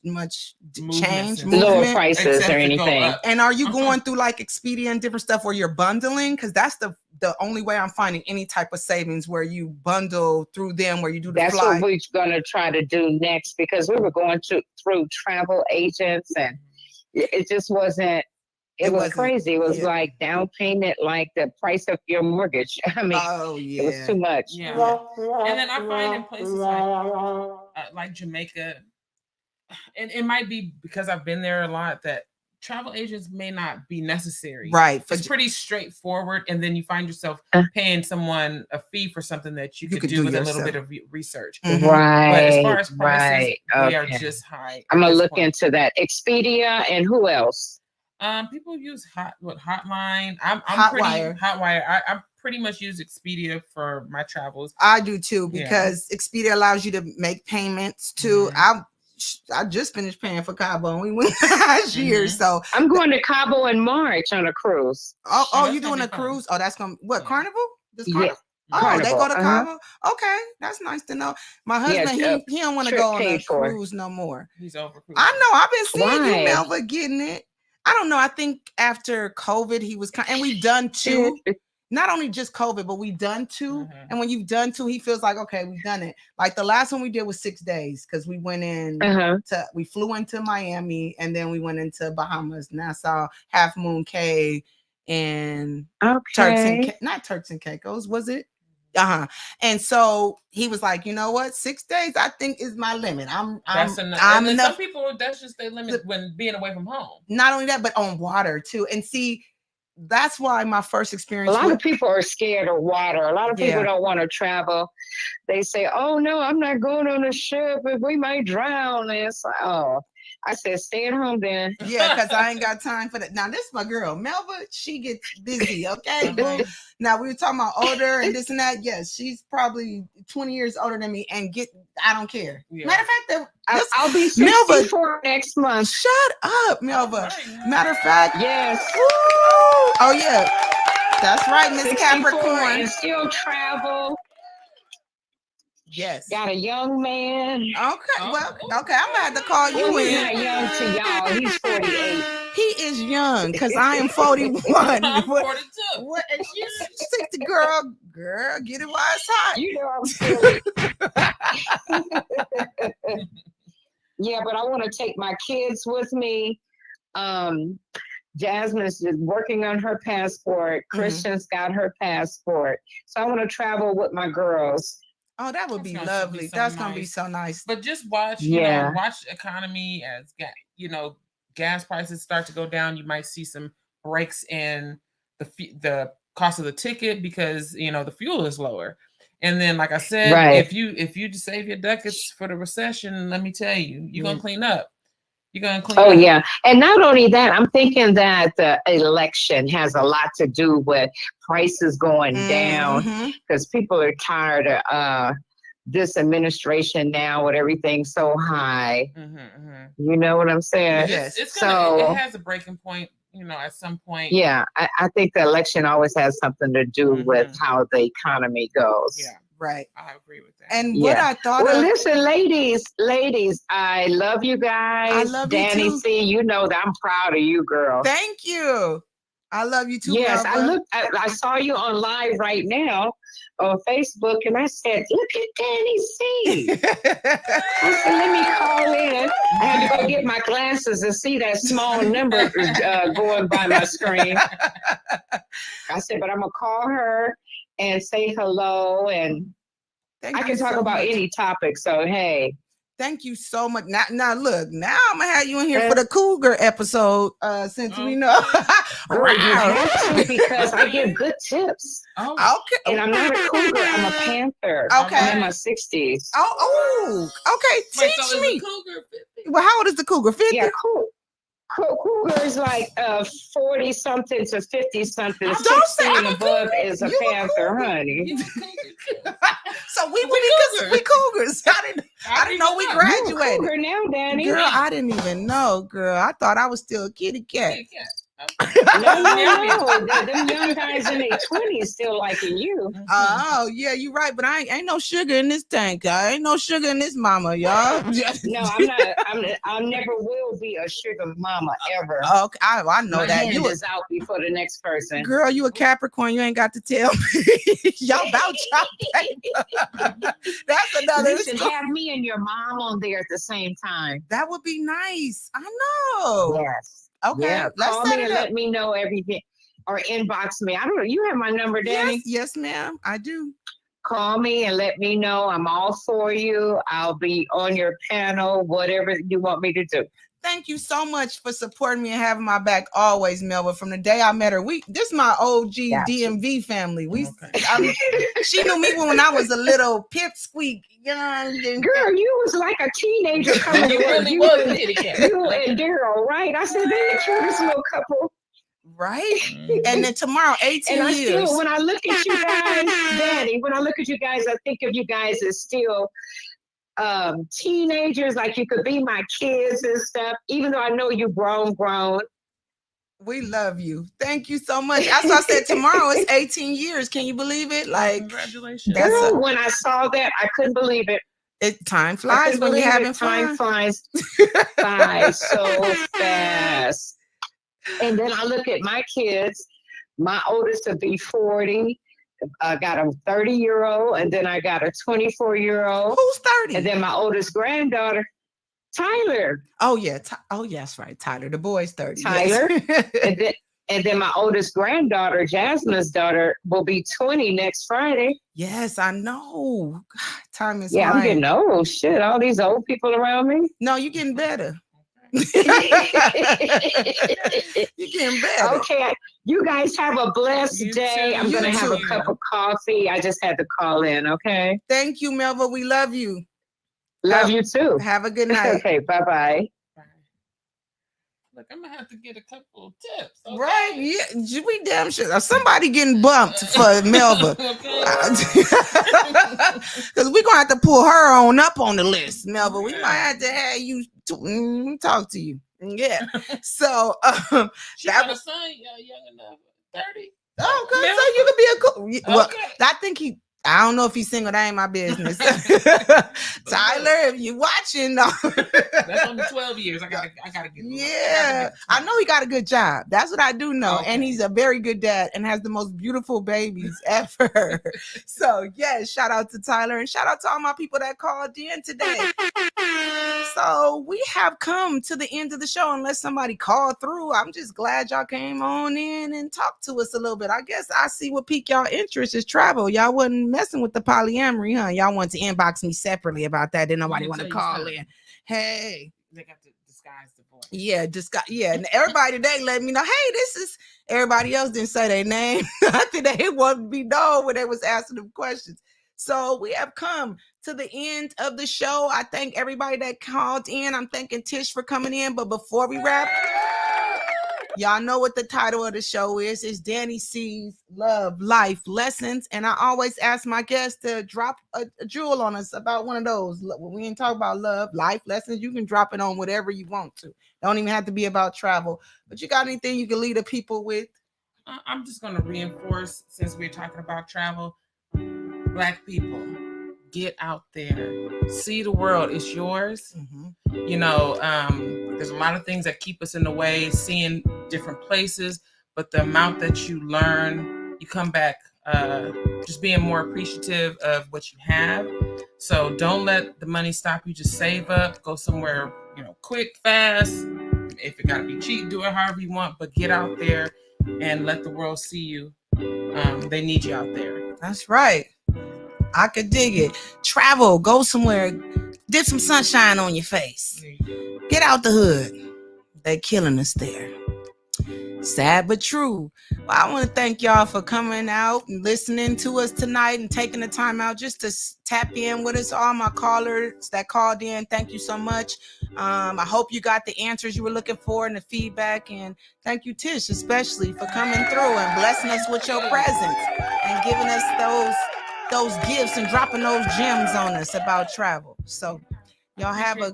change, lower prices or anything. And are you going through like Expedia and different stuff where you're bundling? Because that's the only way I'm finding any type of savings, where you bundle through them, where you do the that's fly. What we're gonna try to do next, because we were going through travel agents, and it just wasn't. It was crazy. It was like down payment, like the price of your mortgage. I mean, it was too much. Yeah. And then I find in places like Jamaica, and it might be because I've been there a lot, that travel agents may not be necessary. Right. It's pretty straightforward. And then you find yourself paying someone a fee for something that you could do with yourself. a little bit of research. Right. But as far as prices, they are just high. I'm going to look into that. Expedia, and who else? People use Hotline. I'm Hotwire. I pretty much use Expedia for my travels. I do too, because Expedia allows you to make payments too. I just finished paying for Cabo, and we went last year. So I'm going to Cabo in March on a cruise. Oh, you doing a cruise? Oh, that's gonna Carnival? Carnival? Oh, Carnival. They go to Cabo. Okay, that's nice to know. My husband, he don't want to go on a cruise no more. He's over cruise. I know. I've been seeing you, Melva, getting it. I don't know. I think after COVID, he was and we've done two. Not only just COVID, but we've done two. And when you've done two, he feels like, okay, we've done it. Like the last one we did was 6 days, because we went in we flew into Miami, and then we went into Bahamas, Nassau, Half Moon Cay, and Turks and Caicos, was it? And so he was like, you know what, 6 days I think is my limit. I'm enough. Some people, that's just their limit when being away from home. Not only that, but on water too. And see, that's why my first experience. A lot of people are scared of water. A lot of people don't want to travel. They say, "Oh no, I'm not going on a ship. If we might drown." And it's like, oh, I said, stay at home then. Yeah, because I ain't got time for that. Now, this is my girl, Melba. She gets busy, okay? Boo. Now, we were talking about older and this and that. Yes, she's probably 20 years older than me and I don't care. Yeah. Matter of fact, I'll be Melba, 64 next month. shut up, Melba. Right. Matter of fact, Yes. woo! Oh, yeah. That's right, Miss 64 Capricorn. and still travel. Yes. Got a young man. Okay, well, okay, I'm gonna have to call you Well, he's in. not young to y'all. He's 48. He is young because I am 41. I'm What? 42. What? And she's 60, girl. Girl, get it while it's hot. You know I'm silly. Yeah, but I want to take my kids with me. Jasmine is working on her passport. Christian's got her passport. So I want to travel with my girls. Oh, that would That's be gonna lovely. be so That's gonna be nice. so nice. But just watch, Yeah. watch economy as gas prices start to go down. You might see some breaks in the cost of the ticket because the fuel is lower. And then, like I said, Right. if you just save your ducats for the recession, let me tell you, you're gonna clean up. You're gonna clean up. Oh yeah, and not only that, I'm thinking that the election has a lot to do with prices going down because people are tired of this administration now with everything so high. You know what I'm saying? Yes. It has a breaking point. At some point. Yeah, I think the election always has something to do with how the economy goes. Yeah. Right. I agree with that. And what I thought well, of. listen, ladies, I love you guys. I love you Danny too. C, you know that I'm proud of you, girl. Thank you. I love you too. Yes, Melba. I saw you on live right now on Facebook, and I said, "Look at Danny C." I said, "Let me call in." I had to go get my glasses to see that small number going by my screen. I said, "But I'm gonna call her and say hello, and Thank I you can talk so about much. any topic." So hey. Thank you so much. Now look, now I'm gonna have you in here for the cougar episode. Since we know, Girl, you have to because I give good tips. Oh, okay. And I'm not a cougar, I'm a panther. Okay. I'm in my 60s. Oh, okay. wait, Teach so is me. the cougar 50? Well, how old is the cougar? 50? Yeah, cool. Cougar is like 40 something to 50 something. Don't say 16 I'm a above cougar. is a You a panther, cougar. honey. You a cougar. So we cougars. we cougars. I didn't know we You're a graduated. cougar now, Danny. Girl, I didn't even know, girl. I thought I was still a kitty cat. No. Them young guys in their 20s still liking you. Oh, yeah, you're right. But I ain't no sugar in this tank. I ain't no sugar in this mama, y'all. No, I'm not. I never will be a sugar mama ever. Okay, I know My that. hand You is out before the next person. girl, you a Capricorn. You ain't got to tell me. Y'all about y'all paper. That's another Listen, story. have me and your mom on there at the same time. That would be nice. I know. Yes. Okay. Yeah. Let's Call set me it and up. let me know everything. Or inbox me. I don't know. You have my number, Danny. Yes, ma'am. I do. Call me and let me know. I'm all for you. I'll be on your panel, whatever you want me to do. Thank you so much for supporting me and having my back always, Melba. From the day I met her, this is my OG DMV family. She knew me when I was a little pipsqueak, young. Girl, you was like a teenager coming to work. You and Daryl, right? I said, they're the cutest little couple. Right? And then tomorrow, 18 and years. Still, when I look at you guys, Daddy, when I look at you guys, I think of you guys as still teenagers, like you could be my kids and stuff, even though I know you grown. We love you. Thank you so much. As I said, tomorrow is 18 years. Can you believe it? Like, congratulations. Girl, when I saw that, I couldn't believe it. Time flies when you're having fun. Time flies by so fast. And then I look at my kids. My oldest will be 40. I got a 30-year-old, and then I got a 24-year-old. Who's 30? And then my oldest granddaughter, Tyler. Oh, yeah. That's right. Tyler. The boy's 30. Tyler. Yes. and then my oldest granddaughter, Jasmine's daughter, will be 20 next Friday. Yes, I know. Time is I'm flying. getting old. Shit, all these old people around me. No, you're getting better. You're getting better. Okay, you guys have a blessed day. I'm going to have a cup of coffee. I just had to call in, okay? Thank you, Melba. We love you. Love you too. Have a good night. Okay, bye-bye. Bye. Look, I'm gonna have to get a couple of tips. Okay? Right? Yeah, we damn sure. Somebody getting bumped for Melba. Because we're gonna have to pull her on up on the list, Melba. We might have to have you talk to you. Yeah. So she got a son young enough, 30. Oh, good. So you could be a cool. Well, I think I don't know if he's single. That ain't my business. Tyler, if you watching, no. That's only 12 years. I gotta get. Yeah, I know he got a good job. That's what I do know, and he's a very good dad and has the most beautiful babies ever. So yes, shout out to Tyler and shout out to all my people that called in today. So we have come to the end of the show. Unless somebody called through, I'm just glad y'all came on in and talked to us a little bit. I guess I see what piqued y'all interest is travel. Y'all wasn't messing with the polyamory, huh? Y'all want to inbox me separately about that. Didn't nobody want to call in. Hey, they got to disguise the voice. Yeah, yeah. And everybody today let me know. Hey, this is everybody else didn't say their name. I think they wanted to be known when they was asking them questions. So we have come to the end of the show. I thank everybody that called in. I'm thanking Tish for coming in. But before we wrap, y'all know what the title of the show is. It's Dani C's Love Life Lessons. And I always ask my guests to drop a jewel on us about one of those. When we ain't talk about love, life lessons, you can drop it on whatever you want to. Don't even have to be about travel. But you got anything you can lead the people with? I'm just going to reinforce, since we're talking about travel, Black people, get out there, see the world. It's yours. Mm-hmm. You know, there's a lot of things that keep us in the way, seeing different places, but the amount that you learn, you come back just being more appreciative of what you have. So don't let the money stop you. Just save up, go somewhere, quick, fast. If it gotta be cheap, do it however you want, but get out there and let the world see you. They need you out there. That's right. I could dig it. Travel, go somewhere, get some sunshine on your face. Get out the hood. They're killing us there. Sad but true. Well, I want to thank y'all for coming out and listening to us tonight and taking the time out just to tap in with us. All my callers that called in, thank you so much. I hope you got the answers you were looking for and the feedback. And thank you, Tish, especially for coming through and blessing us with your presence and giving us those gifts and dropping those gems on us about travel. So y'all have a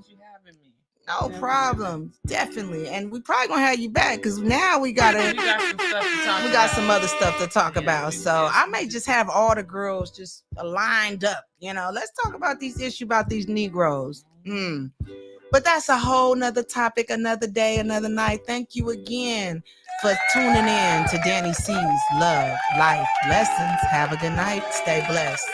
no problem, definitely, and we probably gonna have you back because now we got some other stuff to talk about. So I may just have all the girls just lined up. Let's talk about these issues about these Negroes. But that's a whole nother topic, another day, another night. Thank you again for tuning in to Dani C's Love Life Lessons. Have a good night. Stay blessed.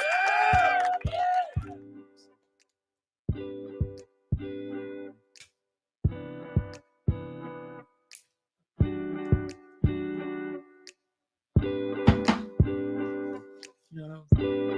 Yeah.